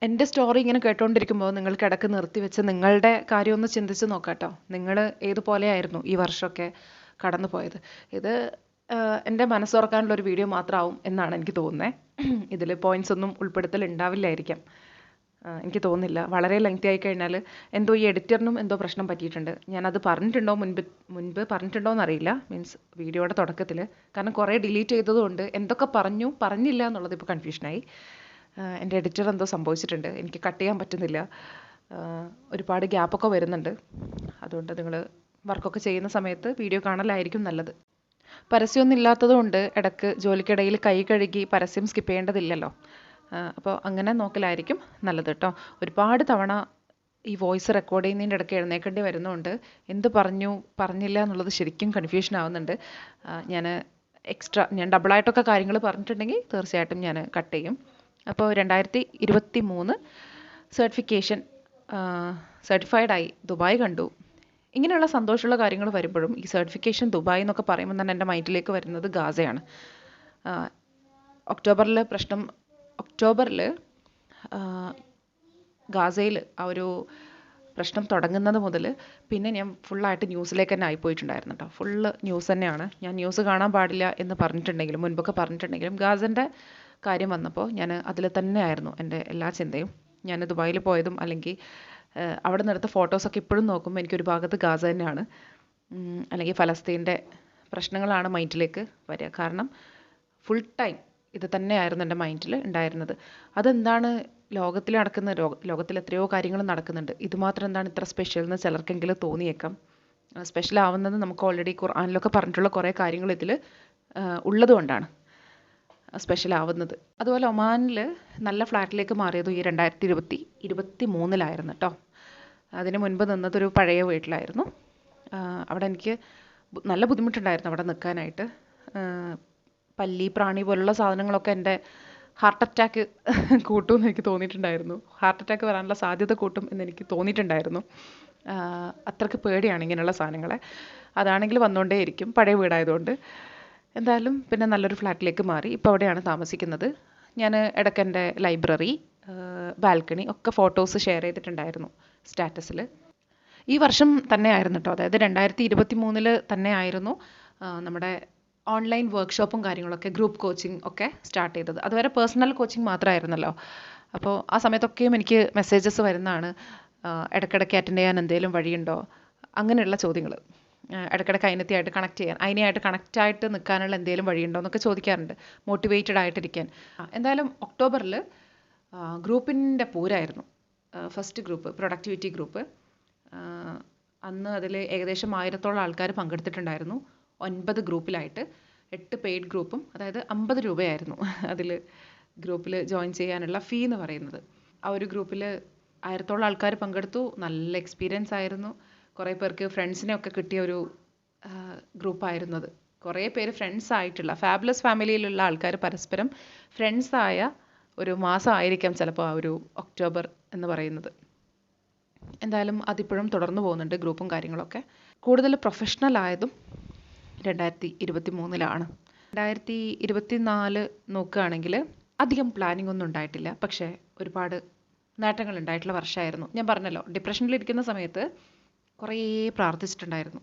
എൻ്റെ സ്റ്റോറി ഇങ്ങനെ കേട്ടുകൊണ്ടിരിക്കുമ്പോൾ നിങ്ങൾക്ക് ഇടയ്ക്ക് നിർത്തിവെച്ച് നിങ്ങളുടെ കാര്യം ഒന്ന് ചിന്തിച്ച് നോക്കാം കേട്ടോ. നിങ്ങൾ ഏതുപോലെയായിരുന്നു ഈ വർഷമൊക്കെ കടന്നു പോയത്? ഇത് എൻ്റെ മനസ്സുറക്കാനുള്ളൊരു വീഡിയോ മാത്രമാവും എന്നാണ് എനിക്ക് തോന്നുന്നത്. ഇതിൽ പോയിൻറ്റ്സ് ഒന്നും ഉൾപ്പെടുത്തലുണ്ടാവില്ലായിരിക്കാം, എനിക്ക് തോന്നുന്നില്ല. വളരെ ലെങ്തി ആയി കഴിഞ്ഞാൽ എന്തോ ഈ എഡിറ്ററിനും എന്തോ പ്രശ്നം പറ്റിയിട്ടുണ്ട്. ഞാനത് പറഞ്ഞിട്ടുണ്ടോ മുൻപ് പറഞ്ഞിട്ടുണ്ടോ എന്നറിയില്ല, മീൻസ് വീഡിയോയുടെ തുടക്കത്തിൽ. കാരണം കുറേ ഡിലീറ്റ് ചെയ്തതുകൊണ്ട് എന്തൊക്കെ പറഞ്ഞില്ല എന്നുള്ളത് ഇപ്പോൾ കൺഫ്യൂഷനായി. എൻ്റെ എഡിറ്റർ എന്തോ സംഭവിച്ചിട്ടുണ്ട്, എനിക്ക് കട്ട് ചെയ്യാൻ പറ്റുന്നില്ല. ഒരുപാട് ഗ്യാപ്പൊക്കെ വരുന്നുണ്ട്. അതുകൊണ്ട് നിങ്ങൾ വർക്കൊക്കെ ചെയ്യുന്ന സമയത്ത് വീഡിയോ കാണലായിരിക്കും നല്ലത്. പരസ്യമൊന്നും ഇല്ലാത്തതുകൊണ്ട് ഇടയ്ക്ക് ജോലിക്കിടയിൽ കൈ കഴുകി പരസ്യം സ്കിപ്പ് ചെയ്യേണ്ടതില്ലല്ലോ. അപ്പോൾ അങ്ങനെ നോക്കലായിരിക്കും നല്ലത് കേട്ടോ. ഒരുപാട് തവണ ഈ വോയിസ് റെക്കോർഡ് ചെയ്യുന്നതിൻ്റെ ഇടയ്ക്ക് എഴുന്നേൽക്കേണ്ടി വരുന്നതുകൊണ്ട് എന്ത് പറഞ്ഞില്ല എന്നുള്ളത് ശരിക്കും കൺഫ്യൂഷൻ ആവുന്നുണ്ട്. ഞാൻ ഡബിളായിട്ടൊക്കെ കാര്യങ്ങൾ പറഞ്ഞിട്ടുണ്ടെങ്കിൽ തീർച്ചയായിട്ടും ഞാൻ കട്ട് ചെയ്യും. അപ്പോൾ 2023 സർട്ടിഫിക്കേഷൻ സർട്ടിഫൈഡായി, ദുബായ് കണ്ടു. ഇങ്ങനെയുള്ള സന്തോഷമുള്ള കാര്യങ്ങൾ വരുമ്പോഴും ഈ സർട്ടിഫിക്കേഷൻ ദുബായ് എന്നൊക്കെ പറയുമ്പോൾ തന്നെ എൻ്റെ മൈൻഡിലേക്ക് വരുന്നത് ഗാസയാണ്. ഒക്ടോബറിൽ ഗാസയിൽ ആ ഒരു പ്രശ്നം തുടങ്ങുന്നത് മുതൽ പിന്നെ ഞാൻ ഫുള്ളായിട്ട് ന്യൂസിലേക്ക് തന്നെ ആയിപ്പോയിട്ടുണ്ടായിരുന്നു കേട്ടോ. ഫുള്ള് ന്യൂസ് തന്നെയാണ്. ഞാൻ ന്യൂസ് കാണാൻ പാടില്ല എന്ന് പറഞ്ഞിട്ടുണ്ടെങ്കിലും മുൻപൊക്കെ പറഞ്ഞിട്ടുണ്ടെങ്കിലും ഗാസൻ്റെ കാര്യം വന്നപ്പോൾ ഞാൻ അതിൽ തന്നെ ആയിരുന്നു എൻ്റെ എല്ലാ ചിന്തയും. ഞാൻ ദുബായിൽ പോയതും അല്ലെങ്കിൽ അവിടെ നിന്നെടുത്ത ഫോട്ടോസൊക്കെ ഇപ്പോഴും നോക്കുമ്പോൾ എനിക്കൊരു ഭാഗത്ത് ഗാസ തന്നെയാണ്, അല്ലെങ്കിൽ ഫലസ്തീൻ്റെ പ്രശ്നങ്ങളാണ് മൈൻഡിലേക്ക് വരിക. കാരണം ഫുൾ ടൈം ഇത് തന്നെയായിരുന്നു എൻ്റെ മൈൻഡിൽ ഉണ്ടായിരുന്നത്. അതെന്താണ് ലോകത്തിൽ നടക്കുന്ന ലോകത്തിൽ എത്രയോ കാര്യങ്ങൾ നടക്കുന്നുണ്ട്, ഇതുമാത്രം എന്താണ് ഇത്ര സ്പെഷ്യൽ എന്ന് ചിലർക്കെങ്കിലും തോന്നിയേക്കാം. സ്പെഷ്യൽ ആവുന്നത് നമുക്ക് ഓൾറെഡി ഖുർആനിലൊക്കെ പറഞ്ഞിട്ടുള്ള കുറേ കാര്യങ്ങൾ ഇതിൽ ഉള്ളതുകൊണ്ടാണ് സ്പെഷ്യൽ ആവുന്നത്. അതുപോലെ ഒമാനിൽ നല്ല ഫ്ലാറ്റിലേക്ക് മാറിയത് ഈ 2023 കേട്ടോ. അതിന് മുൻപ് നിന്നതൊരു പഴയ വീട്ടിലായിരുന്നു. അവിടെ എനിക്ക് നല്ല ബുദ്ധിമുട്ടുണ്ടായിരുന്നു അവിടെ നിൽക്കാനായിട്ട്. പല്ലി, പ്രാണി പോലുള്ള സാധനങ്ങളൊക്കെ എൻ്റെ ഹാർട്ട് അറ്റാക്ക് കൂട്ടുമെന്ന് എനിക്ക് തോന്നിയിട്ടുണ്ടായിരുന്നു. ഹാർട്ട് അറ്റാക്ക് വരാനുള്ള സാധ്യത കൂട്ടും എന്നെനിക്ക് തോന്നിയിട്ടുണ്ടായിരുന്നു. അത്രയ്ക്ക് പേടിയാണ് ഇങ്ങനെയുള്ള സാധനങ്ങളെ. അതാണെങ്കിൽ വന്നുകൊണ്ടേയിരിക്കും, പഴയ വീടായതുകൊണ്ട്. എന്തായാലും പിന്നെ നല്ലൊരു ഫ്ലാറ്റിലേക്ക് മാറി. ഇപ്പോൾ അവിടെയാണ് താമസിക്കുന്നത്. ഞാൻ ഇടയ്ക്ക് എൻ്റെ ലൈബ്രറി, ബാൽക്കണി ഒക്കെ ഫോട്ടോസ് ഷെയർ ചെയ്തിട്ടുണ്ടായിരുന്നു സ്റ്റാറ്റസിൽ. ഈ വർഷം തന്നെയായിരുന്നു കേട്ടോ, അതായത് 2023 തന്നെ ആയിരുന്നു നമ്മുടെ ഓൺലൈൻ വർക്ക്ഷോപ്പും കാര്യങ്ങളൊക്കെ, ഗ്രൂപ്പ് കോച്ചിങ് ഒക്കെ സ്റ്റാർട്ട് ചെയ്തത്. അതുവരെ പേഴ്സണൽ കോച്ചിങ് മാത്രമായിരുന്നല്ലോ. അപ്പോൾ ആ സമയത്തൊക്കെയും എനിക്ക് മെസ്സേജസ് വരുന്നതാണ്, ഇടയ്ക്കിടയ്ക്ക് അറ്റൻഡ് ചെയ്യാൻ എന്തെങ്കിലും വഴിയുണ്ടോ, അങ്ങനെയുള്ള ചോദ്യങ്ങൾ. ഇടയ്ക്കിടയ്ക്ക് അതിനായിട്ട് കണക്റ്റായിട്ട് നിൽക്കാനുള്ള എന്തെങ്കിലും വഴിയുണ്ടോ എന്നൊക്കെ ചോദിക്കാറുണ്ട്, മോട്ടിവേറ്റഡ് ആയിട്ടിരിക്കാൻ. എന്തായാലും ഒക്ടോബറിൽ ഗ്രൂപ്പിൻ്റെ പൂരമായിരുന്നു. First group productivity group. അന്ന് അതിൽ ഏകദേശം 1000-ഓളം ആൾക്കാർ പങ്കെടുത്തിട്ടുണ്ടായിരുന്നു. 9 ഗ്രൂപ്പിലായിട്ട്, 8 പെയ്ഡ് ഗ്രൂപ്പും. അതായത് 50 രൂപയായിരുന്നു അതിൽ ഗ്രൂപ്പിൽ ജോയിൻ ചെയ്യാനുള്ള ഫീ എന്ന് പറയുന്നത്. ആ ഒരു ഗ്രൂപ്പിൽ 1000-ഓളം ആൾക്കാർ പങ്കെടുത്തു. നല്ല എക്സ്പീരിയൻസ് ആയിരുന്നു. കുറേ പേർക്ക് ഫ്രണ്ട്സിനെ ഒക്കെ കിട്ടിയ ഒരു ഗ്രൂപ്പായിരുന്നു അത്. കുറേ പേര് ഫ്രണ്ട്സ് ആയിട്ടുള്ള, ഫാബുലസ് ഫാമിലിയിലുള്ള ആൾക്കാർ പരസ്പരം ഫ്രണ്ട്സായ ഒരു മാസമായിരിക്കാം ചിലപ്പോൾ ആ ഒരു ഒക്ടോബർ എന്ന് പറയുന്നത്. എന്തായാലും അതിപ്പോഴും തുടർന്നു പോകുന്നുണ്ട് ഗ്രൂപ്പും കാര്യങ്ങളൊക്കെ. കൂടുതൽ പ്രൊഫഷണൽ ആയതും 2023 2024 നോക്കുകയാണെങ്കിൽ അധികം പ്ലാനിംഗ് ഒന്നും ഉണ്ടായിട്ടില്ല, പക്ഷേ ഒരുപാട് നേട്ടങ്ങൾ ഉണ്ടായിട്ടുള്ള വർഷമായിരുന്നു. ഞാൻ പറഞ്ഞല്ലോ, ഡിപ്രഷനിലിരിക്കുന്ന സമയത്ത് കുറേ പ്രാർത്ഥിച്ചിട്ടുണ്ടായിരുന്നു.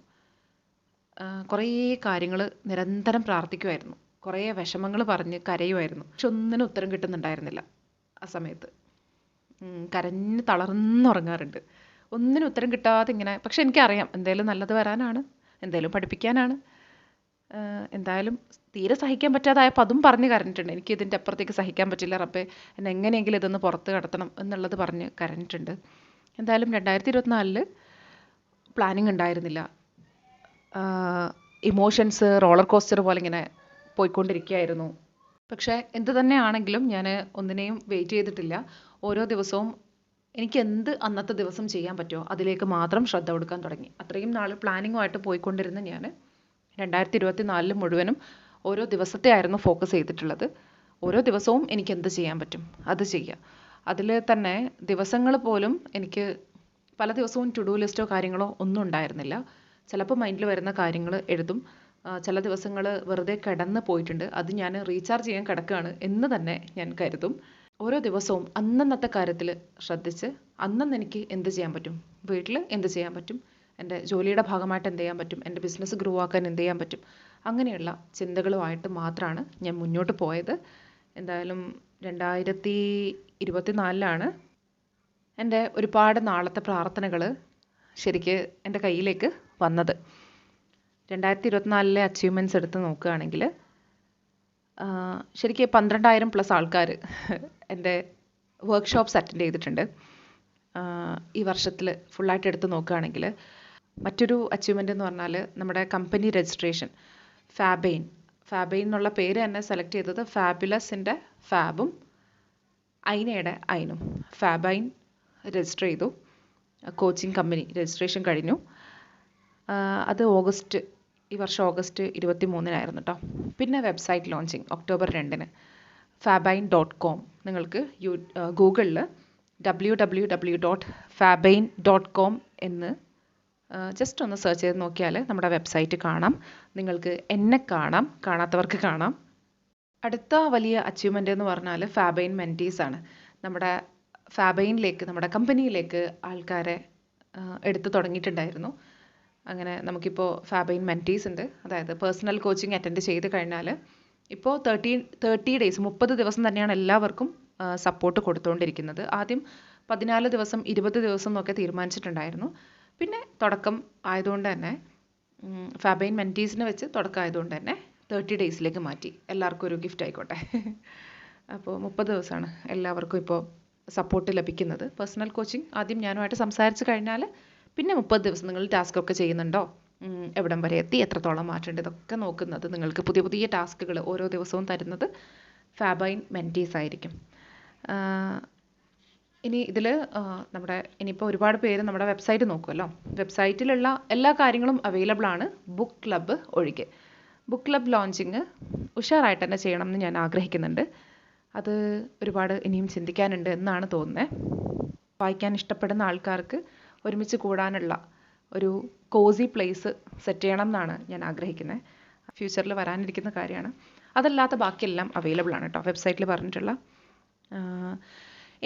കുറേ കാര്യങ്ങൾ നിരന്തരം പ്രാർത്ഥിക്കുമായിരുന്നു. കുറേ വിഷമങ്ങൾ പറഞ്ഞ് കരയുമായിരുന്നു. പക്ഷെ ഒന്നിനും ഉത്തരം കിട്ടുന്നുണ്ടായിരുന്നില്ല ആ സമയത്ത്. കരഞ്ഞ് തളർന്നുറങ്ങാറുണ്ട്, ഒന്നിനും ഉത്തരം കിട്ടാതെ ഇങ്ങനെ. പക്ഷെ എനിക്കറിയാം എന്തായാലും നല്ലത് വരാനാണ്, എന്തായാലും പഠിപ്പിക്കാനാണ്. എന്തായാലും തീരെ സഹിക്കാൻ പറ്റാതായപ്പോൾ അതും പറഞ്ഞ് കരഞ്ഞിട്ടുണ്ട്. എനിക്ക് ഇതിൻ്റെ അപ്പുറത്തേക്ക് സഹിക്കാൻ പറ്റില്ല റബ്ബേ, എന്നെ എങ്ങനെയെങ്കിലും ഇതൊന്ന് പുറത്ത് കടത്തണം എന്നുള്ളത് പറഞ്ഞ് കരഞ്ഞിട്ടുണ്ട്. എന്തായാലും 2024 പ്ലാനിങ് ഉണ്ടായിരുന്നില്ല. ഇമോഷൻസ് റോളർ കോസ്റ്റർ പോലെ ഇങ്ങനെ പോയിക്കൊണ്ടിരിക്കുകയായിരുന്നു. പക്ഷേ എന്ത് തന്നെയാണെങ്കിലും ഞാൻ ഒന്നിനെയും വെയിറ്റ് ചെയ്തിട്ടില്ല. ഓരോ ദിവസവും എനിക്ക് എന്ത് അന്നത്തെ ദിവസം ചെയ്യാൻ പറ്റുമോ അതിലേക്ക് മാത്രം ശ്രദ്ധ കൊടുക്കാൻ തുടങ്ങി. അത്രയും നാൾ പ്ലാനിങ്ങുമായിട്ട് പോയിക്കൊണ്ടിരുന്ന ഞാൻ 2024 മുഴുവനും ഓരോ ദിവസത്തെ ആയിരുന്നു ഫോക്കസ് ചെയ്തിട്ടുള്ളത്. ഓരോ ദിവസവും എനിക്ക് എന്ത് ചെയ്യാൻ പറ്റും അത് ചെയ്യുക. അതിൽ തന്നെ ദിവസങ്ങൾ പോലും എനിക്ക് പല ദിവസവും ടു ഡു ലിസ്റ്റോ കാര്യങ്ങളോ ഒന്നും ഉണ്ടായിരുന്നില്ല. ചിലപ്പോൾ മൈൻഡിൽ വരുന്ന കാര്യങ്ങൾ എഴുതും. ചില ദിവസങ്ങൾ വെറുതെ കിടന്ന് പോയിട്ടുണ്ട്, അത് ഞാൻ റീചാർജ് ചെയ്യാൻ കിടക്കുകയാണ് എന്ന് തന്നെ ഞാൻ കരുതും. ഓരോ ദിവസവും അന്നന്നത്തെ കാര്യത്തിൽ ശ്രദ്ധിച്ച് അന്നന്ന് എനിക്ക് എന്ത് ചെയ്യാൻ പറ്റും, വീട്ടിൽ എന്ത് ചെയ്യാൻ പറ്റും, എൻ്റെ ജോലിയുടെ ഭാഗമായിട്ട് എന്ത് ചെയ്യാൻ പറ്റും, എൻ്റെ ബിസിനസ് ഗ്രോ ആക്കാൻ എന്ത് ചെയ്യാൻ പറ്റും, അങ്ങനെയുള്ള ചിന്തകളുമായിട്ട് മാത്രമാണ് ഞാൻ മുന്നോട്ട് പോയത്. എന്തായാലും 2024 എൻ്റെ ഒരുപാട് നാളത്തെ പ്രാർത്ഥനകൾ ശരിക്ക് എൻ്റെ കയ്യിലേക്ക് വന്നത്. 2024 അച്ചീവ്മെൻറ്റ്സ് എടുത്ത് നോക്കുകയാണെങ്കിൽ ശരിക്കും 12,000+ ആൾക്കാർ എൻ്റെ വർക്ക്ഷോപ്സ് അറ്റൻഡ് ചെയ്തിട്ടുണ്ട്. ഈ വർഷത്തിൽ ഫുള്ളായിട്ട് എടുത്ത് നോക്കുകയാണെങ്കിൽ മറ്റൊരു അച്ചീവ്മെൻ്റ് എന്ന് പറഞ്ഞാൽ നമ്മുടെ കമ്പനി രജിസ്ട്രേഷൻ. ഫാബെയിൻ എന്നുള്ള പേര് തന്നെ സെലക്ട് ചെയ്തത് ഫാബുലസിൻ്റെ ഫാബും ഐനയുടെ ഐനും. ഫാബൈൻ രജിസ്റ്റർ ചെയ്തു, കോച്ചിങ് കമ്പനി രജിസ്ട്രേഷൻ കഴിഞ്ഞു. അത് ഈ വർഷം ഓഗസ്റ്റ് 23 കേട്ടോ. പിന്നെ വെബ്സൈറ്റ് ലോഞ്ചിങ് ഒക്ടോബർ 2 fabine.com. നിങ്ങൾക്ക് ഗൂഗിളിൽ www.fabine.com എന്ന് ജസ്റ്റ് ഒന്ന് സെർച്ച് ചെയ്ത് നോക്കിയാൽ നമ്മുടെ വെബ്സൈറ്റ് കാണാം. നിങ്ങൾക്ക് എന്നെ കാണാം, കാണാത്തവർക്ക് കാണാം. അടുത്ത വലിയ അച്ചീവ്മെൻ്റ് എന്ന് പറഞ്ഞാൽ ഫാബൈൻ മെൻറ്റീസ് ആണ്. നമ്മുടെ ഫാബൈനിലേക്ക്, നമ്മുടെ കമ്പനിയിലേക്ക് ആൾക്കാരെ എടുത്തു തുടങ്ങിയിട്ടുണ്ടായിരുന്നു. അങ്ങനെ നമുക്കിപ്പോൾ ഫാബൈൻ മെൻറ്റീസ് ഉണ്ട്. അതായത് പേഴ്സണൽ കോച്ചിങ് അറ്റൻഡ് ചെയ്ത് കഴിഞ്ഞാൽ ഇപ്പോൾ 30 ഡേയ്സ് 30 ദിവസം തന്നെയാണ് എല്ലാവർക്കും സപ്പോർട്ട് കൊടുത്തുകൊണ്ടിരിക്കുന്നത്. ആദ്യം 14 ദിവസം 20 ദിവസം എന്നൊക്കെ തീരുമാനിച്ചിട്ടുണ്ടായിരുന്നു. പിന്നെ തുടക്കം ആയതുകൊണ്ട് തന്നെ ഫാബൈൻ മെൻറ്റീസിനെ വെച്ച് തുടക്കം ആയതുകൊണ്ട് തന്നെ 30 ഡേയ്സിലേക്ക് മാറ്റി. എല്ലാവർക്കും ഒരു ഗിഫ്റ്റ് ആയിക്കോട്ടെ. അപ്പോൾ 30 ദിവസമാണ് എല്ലാവർക്കും ഇപ്പോൾ സപ്പോർട്ട് ലഭിക്കുന്നത്. പേഴ്സണൽ കോച്ചിങ് ആദ്യം ഞാനുമായിട്ട് സംസാരിച്ച് കഴിഞ്ഞാൽ പിന്നെ 30 ദിവസം നിങ്ങൾ ടാസ്ക് ഒക്കെ ചെയ്യുന്നുണ്ടോ, എവിടം വരെ എത്തി, എത്രത്തോളം മാറ്റേണ്ടത്, ഇതൊക്കെ നോക്കുന്നത് നിങ്ങൾക്ക് പുതിയ പുതിയ ടാസ്കുകൾ ഓരോ ദിവസവും തരുന്നത് ഫാബൈൻ മെൻറ്റീസ് ആയിരിക്കും. ഇനി ഇതിൽ ഇനിയിപ്പോൾ ഒരുപാട് പേര് നമ്മുടെ വെബ്സൈറ്റ് നോക്കുമല്ലോ. വെബ്സൈറ്റിലുള്ള എല്ലാ കാര്യങ്ങളും അവൈലബിൾ ആണ്, ബുക്ക് ക്ലബ്ബ് ഒഴികെ. ബുക്ക് ക്ലബ്ബ് ലോഞ്ചിങ് ഉഷാറായിട്ട് തന്നെ ചെയ്യണം എന്ന് ഞാൻ ആഗ്രഹിക്കുന്നുണ്ട്. അത് ഒരുപാട് ഇനിയും ചിന്തിക്കാനുണ്ട് എന്നാണ് തോന്നുന്നത്. വായിക്കാൻ ഇഷ്ടപ്പെടുന്ന ആൾക്കാർക്ക് ഒരുമിച്ച് കൂടാനുള്ള ഒരു കോസി പ്ലേസ് സെറ്റ് ചെയ്യണം എന്നാണ് ഞാൻ ആഗ്രഹിക്കുന്നത്. ഫ്യൂച്ചറിൽ വരാനിരിക്കുന്ന കാര്യമാണ്. അതല്ലാത്ത ബാക്കിയെല്ലാം അവൈലബിൾ ആണ് കേട്ടോ വെബ്സൈറ്റിൽ പറഞ്ഞിട്ടുള്ള.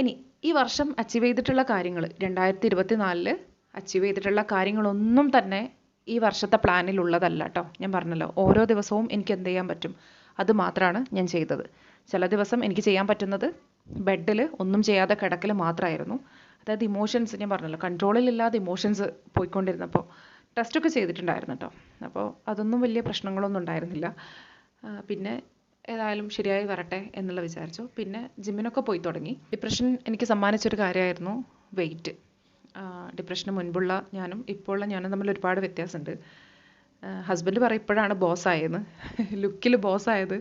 ഇനി ഈ വർഷം അച്ചീവ് ചെയ്തിട്ടുള്ള കാര്യങ്ങൾ, 2024 അച്ചീവ് ചെയ്തിട്ടുള്ള കാര്യങ്ങളൊന്നും തന്നെ ഈ വർഷത്തെ പ്ലാനിലുള്ളതല്ല കേട്ടോ. ഞാൻ പറഞ്ഞല്ലോ, ഓരോ ദിവസവും എനിക്ക് എന്ത് ചെയ്യാൻ പറ്റും അത് മാത്രമാണ് ഞാൻ ചെയ്തത്. ചില ദിവസം എനിക്ക് ചെയ്യാൻ പറ്റുന്നത് ബെഡിൽ ഒന്നും ചെയ്യാതെ കിടക്കൽ മാത്രമായിരുന്നു. അതായത് ഇമോഷൻസ്, ഞാൻ പറഞ്ഞല്ലോ, കൺട്രോളിലില്ലാതെ ഇമോഷൻസ് പോയിക്കൊണ്ടിരുന്നപ്പോൾ ടെസ്റ്റൊക്കെ ചെയ്തിട്ടുണ്ടായിരുന്നു കേട്ടോ. അപ്പോൾ അതൊന്നും വലിയ പ്രശ്നങ്ങളൊന്നും ഉണ്ടായിരുന്നില്ല. പിന്നെ ഏതായാലും ശരിയായി വരട്ടെ എന്നുള്ള വിചാരിച്ചു. പിന്നെ ജിമ്മിനൊക്കെ പോയി തുടങ്ങി. ഡിപ്രഷൻ എനിക്ക് സമ്മാനിച്ചൊരു കാര്യമായിരുന്നു വെയിറ്റ്. ഡിപ്രഷന് മുൻപുള്ള ഞാനും ഇപ്പോഴുള്ള ഞാനും തമ്മിൽ ഒരുപാട് വ്യത്യാസമുണ്ട്. ഹസ്ബൻഡ് പറയും ഇപ്പോഴാണ് ബോസ്സായെന്ന്, ലുക്കിൽ ബോസ്സായത്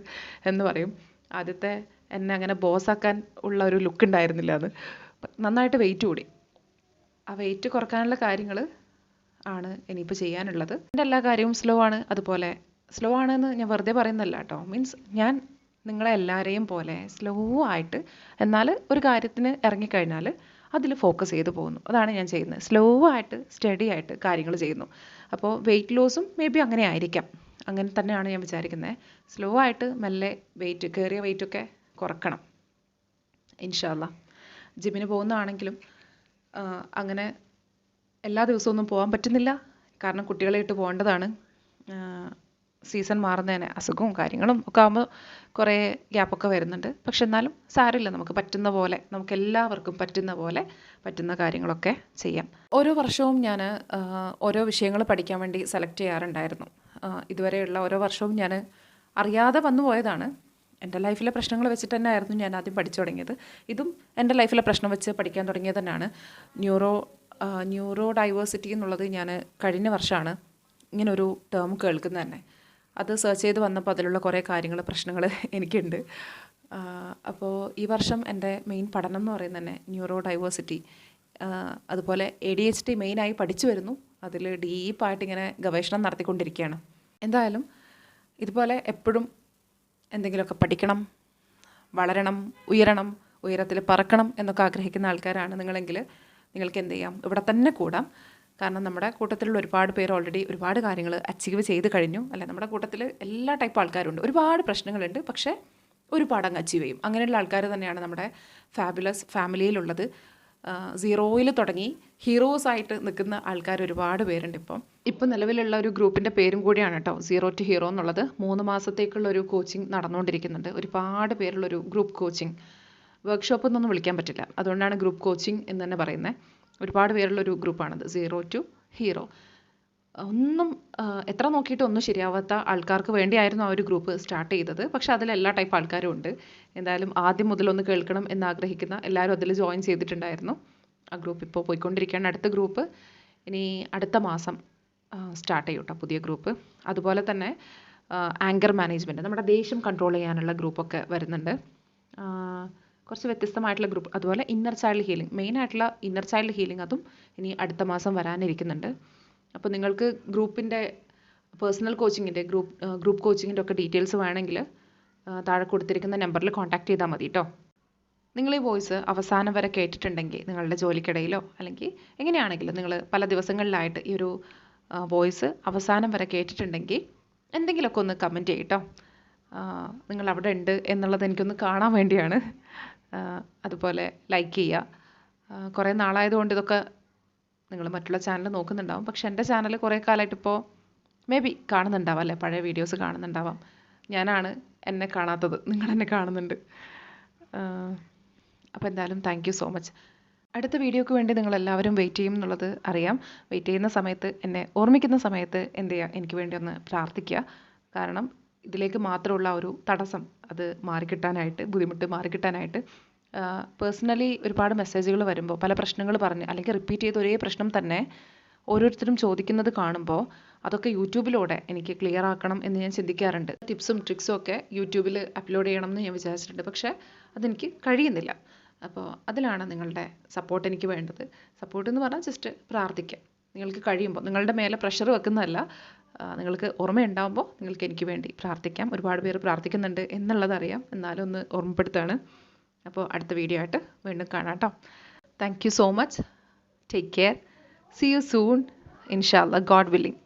എന്ന് പറയും. ആദ്യത്തെ എന്നെ അങ്ങനെ ബോസ്സാക്കാൻ ഉള്ള ഒരു ലുക്ക് ഉണ്ടായിരുന്നില്ല. അത് നന്നായിട്ട് വെയിറ്റ് കൂടി. ആ വെയിറ്റ് കുറക്കാനുള്ള കാര്യങ്ങൾ ആണ് ഇനിയിപ്പോൾ ചെയ്യാനുള്ളത്. എൻ്റെ എല്ലാ കാര്യവും സ്ലോ ആണ്. അതുപോലെ സ്ലോ ആണെന്ന് ഞാൻ വെറുതെ പറയുന്നല്ല കേട്ടോ. മീൻസ് ഞാൻ നിങ്ങളെ എല്ലാവരെയും പോലെ സ്ലോ ആയിട്ട്, എന്നാൽ ഒരു കാര്യത്തിന് ഇറങ്ങിക്കഴിഞ്ഞാൽ അതിൽ ഫോക്കസ് ചെയ്ത് പോകുന്നു. അതാണ് ഞാൻ ചെയ്യുന്നത്. സ്ലോ ആയിട്ട് സ്റ്റഡി ആയിട്ട് കാര്യങ്ങൾ ചെയ്യുന്നു. അപ്പോൾ വെയിറ്റ് ലോസും മേ ബി അങ്ങനെ ആയിരിക്കാം. അങ്ങനെ തന്നെയാണ് ഞാൻ വിചാരിക്കുന്നത്. സ്ലോ ആയിട്ട് മെല്ലെ കയറിയ വെയിറ്റൊക്കെ കുറക്കണം ഇൻഷാ അല്ലാഹ്. ജിമ്മിന് പോകുന്നതാണെങ്കിലും അങ്ങനെ എല്ലാ ദിവസമൊന്നും പോകാൻ പറ്റുന്നില്ല. കാരണം കുട്ടികളെ ഇട്ട് പോകേണ്ടതാണ്. സീസൺ മാറുന്നതിന് അസുഖവും കാര്യങ്ങളും ഒക്കെ ആകുമ്പോൾ കുറേ ഗ്യാപ്പൊക്കെ വരുന്നുണ്ട്. പക്ഷെ എന്നാലും സാരമില്ല, നമുക്ക് പറ്റുന്ന പോലെ, നമുക്ക് എല്ലാവർക്കും പറ്റുന്ന പോലെ പറ്റുന്ന കാര്യങ്ങളൊക്കെ ചെയ്യാം. ഓരോ വർഷവും ഞാൻ ഓരോ വിഷയങ്ങൾ പഠിക്കാൻ വേണ്ടി സെലക്ട് ചെയ്യാറുണ്ടായിരുന്നു. ഇതുവരെയുള്ള ഓരോ വർഷവും ഞാൻ അറിയാതെ വന്നു പോയതാണ്. എൻ്റെ ലൈഫിലെ പ്രശ്നങ്ങൾ വെച്ചിട്ട് തന്നെ ആയിരുന്നു ഞാൻ ആദ്യം പഠിച്ചു തുടങ്ങിയത്. ഇതും എൻ്റെ ലൈഫിലെ പ്രശ്നം വെച്ച് പഠിക്കാൻ തുടങ്ങിയത് തന്നെയാണ്. ന്യൂറോ ഡൈവേഴ്സിറ്റി എന്നുള്ളത് ഞാൻ കഴിഞ്ഞ വർഷമാണ് ഇങ്ങനൊരു ടേം കേൾക്കുന്നത് തന്നെ. അത് സെർച്ച് ചെയ്ത് വന്നപ്പോൾ അതിലുള്ള കുറേ പ്രശ്നങ്ങൾ എനിക്കുണ്ട്. അപ്പോൾ ഈ വർഷം എൻ്റെ മെയിൻ പഠനം എന്ന് പറയുന്നത് തന്നെ ന്യൂറോ ഡൈവേഴ്സിറ്റി, അതുപോലെ ADHD മെയിനായി പഠിച്ചു വരുന്നു. അതിൽ ഡീപ്പായിട്ട് ഇങ്ങനെ ഗവേഷണം നടത്തിക്കൊണ്ടിരിക്കുകയാണ്. എന്തായാലും ഇതുപോലെ എപ്പോഴും എന്തെങ്കിലുമൊക്കെ പഠിക്കണം, വളരണം, ഉയരത്തിൽ പറക്കണം എന്നൊക്കെ ആഗ്രഹിക്കുന്ന ആൾക്കാരാണ് നിങ്ങളെങ്കിൽ നിങ്ങൾക്ക് എന്ത് ചെയ്യാം, ഇവിടെ തന്നെ കൂടാം. കാരണം നമ്മുടെ കൂട്ടത്തിലുള്ള ഒരുപാട് പേര് ഓൾറെഡി ഒരുപാട് കാര്യങ്ങൾ അച്ചീവ് ചെയ്ത് കഴിഞ്ഞു. അല്ലെ, നമ്മുടെ കൂട്ടത്തിൽ എല്ലാ ടൈപ്പ് ആൾക്കാരുണ്ട്. ഒരുപാട് പ്രശ്നങ്ങളുണ്ട്, പക്ഷേ ഒരുപാട് അങ്ങ് അച്ചീവ് ചെയ്യും. അങ്ങനെയുള്ള ആൾക്കാർ തന്നെയാണ് നമ്മുടെ ഫാബുലസ് ഫാമിലിയിലുള്ളത്. സീറോയിൽ തുടങ്ങി ഹീറോസ് ആയിട്ട് നിൽക്കുന്ന ആൾക്കാർ ഒരുപാട് പേരുണ്ട്. ഇപ്പം നിലവിലുള്ള ഒരു ഗ്രൂപ്പിൻ്റെ പേരും കൂടിയാണ് കേട്ടോ സീറോ ടു ഹീറോ എന്നുള്ളത്. 3 മാസത്തേക്കുള്ള ഒരു കോച്ചിങ് നടന്നുകൊണ്ടിരിക്കുന്നുണ്ട്. ഒരുപാട് പേരുള്ളൊരു ഗ്രൂപ്പ് കോച്ചിങ്. വർക്ക്ഷോപ്പ് എന്നൊന്നും വിളിക്കാൻ പറ്റില്ല, അതുകൊണ്ടാണ് ഗ്രൂപ്പ് കോച്ചിങ് എന്ന് തന്നെ പറയുന്നത്. ഒരുപാട് പേരുള്ളൊരു ഗ്രൂപ്പാണത്, സീറോ ടു ഹീറോ. എത്ര നോക്കിയിട്ട് ഒന്നും ശരിയാവാത്ത ആൾക്കാർക്ക് വേണ്ടിയായിരുന്നു ആ ഒരു ഗ്രൂപ്പ് സ്റ്റാർട്ട് ചെയ്തത്. പക്ഷേ അതിൽ എല്ലാ ടൈപ്പ് ആൾക്കാരും ഉണ്ട്. എന്തായാലും ആദ്യം മുതലൊന്ന് കേൾക്കണം എന്നാഗ്രഹിക്കുന്ന എല്ലാവരും അതിൽ ജോയിൻ ചെയ്തിട്ടുണ്ടായിരുന്നു. ആ ഗ്രൂപ്പ് ഇപ്പോൾ പോയിക്കൊണ്ടിരിക്കുകയാണ്. അടുത്ത ഗ്രൂപ്പ് ഇനി അടുത്ത മാസം സ്റ്റാർട്ട് ചെയ്യും കേട്ടോ, പുതിയ ഗ്രൂപ്പ്. അതുപോലെ തന്നെ ആങ്കർ മാനേജ്മെൻറ്റ്, നമ്മുടെ ദേഷ്യം കൺട്രോൾ ചെയ്യാനുള്ള ഗ്രൂപ്പൊക്കെ വരുന്നുണ്ട്. കുറച്ച് വ്യത്യസ്തമായിട്ടുള്ള ഗ്രൂപ്പ്. അതുപോലെ ഇന്നർ ചൈൽഡ് ഹീലിംഗ്, മെയിനായിട്ടുള്ള ഇന്നർ ചൈൽഡ് ഹീലിംഗ്, അതും ഇനി അടുത്ത മാസം വരാനിരിക്കുന്നുണ്ട്. അപ്പോൾ നിങ്ങൾക്ക് ഗ്രൂപ്പിൻ്റെ പേഴ്സണൽ കോച്ചിങ്ങിൻ്റെ ഗ്രൂപ്പ് കോച്ചിങ്ങിൻ്റെ ഒക്കെ ഡീറ്റെയിൽസ് വേണമെങ്കിൽ താഴെ കൊടുത്തിരിക്കുന്ന നമ്പറിൽ കോൺടാക്റ്റ് ചെയ്താൽ മതി കേട്ടോ. നിങ്ങൾ ഈ വോയിസ് അവസാനം വരെ കേട്ടിട്ടുണ്ടെങ്കിൽ, നിങ്ങളുടെ ജോലിക്കിടയിലോ അല്ലെങ്കിൽ എങ്ങനെയാണെങ്കിലും നിങ്ങൾ പല ദിവസങ്ങളിലായിട്ട് ഈ ഒരു വോയിസ് അവസാനം വരെ കേട്ടിട്ടുണ്ടെങ്കിൽ എന്തെങ്കിലുമൊക്കെ ഒന്ന് കമൻറ്റ് ചെയ്യട്ടോ. നിങ്ങൾ അവിടെ ഉണ്ട് എന്നുള്ളത് എനിക്കൊന്ന് കാണാൻ വേണ്ടിയാണ്. അതുപോലെ ലൈക്ക് ചെയ്യുക. കുറേ നാളായതുകൊണ്ട് ഇതൊക്കെ നിങ്ങൾ മറ്റുള്ള ചാനൽ നോക്കുന്നുണ്ടാവും, പക്ഷെ എൻ്റെ ചാനൽ കുറേ കാലമായിട്ട് ഇപ്പോൾ മേ ബി കാണുന്നുണ്ടാവാം അല്ലേ, പഴയ വീഡിയോസ് കാണുന്നുണ്ടാവാം. ഞാനാണ് എന്നെ കാണാത്തത്, നിങ്ങളെന്നെ കാണുന്നുണ്ട്. അപ്പോൾ എന്തായാലും താങ്ക് യു സോ മച്ച്. അടുത്ത വീഡിയോക്ക് വേണ്ടി നിങ്ങളെല്ലാവരും വെയിറ്റ് ചെയ്യും എന്നുള്ളത് അറിയാം. വെയിറ്റ് ചെയ്യുന്ന സമയത്ത്, എന്നെ ഓർമ്മിക്കുന്ന സമയത്ത് എന്ത് ചെയ്യുക, എനിക്ക് വേണ്ടി ഒന്ന് പ്രാർത്ഥിക്കുക. കാരണം ഇതിലേക്ക് മാത്രമുള്ള ഒരു തടസ്സം അത് മാറിക്കിട്ടാനായിട്ട്, ബുദ്ധിമുട്ട് മാറിക്കിട്ടാനായിട്ട് പേഴ്സണലി ഒരുപാട് മെസ്സേജുകൾ വരുമ്പോൾ, പല പ്രശ്നങ്ങൾ പറഞ്ഞ് അല്ലെങ്കിൽ റിപ്പീറ്റ് ചെയ്ത് ഒരേ പ്രശ്നം തന്നെ ഓരോരുത്തരും ചോദിക്കുന്നത് കാണുമ്പോൾ അതൊക്കെ യൂട്യൂബിലൂടെ എനിക്ക് ക്ലിയർ ആക്കണം എന്ന് ഞാൻ ചിന്തിക്കാറുണ്ട്. ടിപ്സും ട്രിക്സും ഒക്കെ യൂട്യൂബിൽ അപ്ലോഡ് ചെയ്യണം എന്ന് ഞാൻ വിചാരിച്ചിട്ടുണ്ട്, പക്ഷേ അതെനിക്ക് കഴിയുന്നില്ല. അപ്പോൾ അതിലാണ് നിങ്ങളുടെ സപ്പോർട്ട് എനിക്ക് വേണ്ടത്. സപ്പോർട്ട് എന്ന് പറഞ്ഞാൽ ജസ്റ്റ് പ്രാർത്ഥിക്കാം. നിങ്ങൾക്ക് കഴിയുമ്പോൾ, നിങ്ങളുടെ മേലെ പ്രഷർ വെക്കുന്നതല്ല, നിങ്ങൾക്ക് ഓർമ്മയുണ്ടാകുമ്പോൾ നിങ്ങൾക്ക് എനിക്ക് വേണ്ടി പ്രാർത്ഥിക്കാം. ഒരുപാട് പേര് പ്രാർത്ഥിക്കുന്നുണ്ട് എന്നുള്ളതറിയാം, എന്നാലും ഒന്ന് ഓർമ്മപ്പെടുത്താണ്. അപ്പോൾ അടുത്ത വീഡിയോ ആയിട്ട് വീണ്ടും കാണാം കേട്ടോ. Thank you so much. Take care. See you soon ഇൻഷാ അല്ലാ, ഗോഡ് വില്ലിങ്.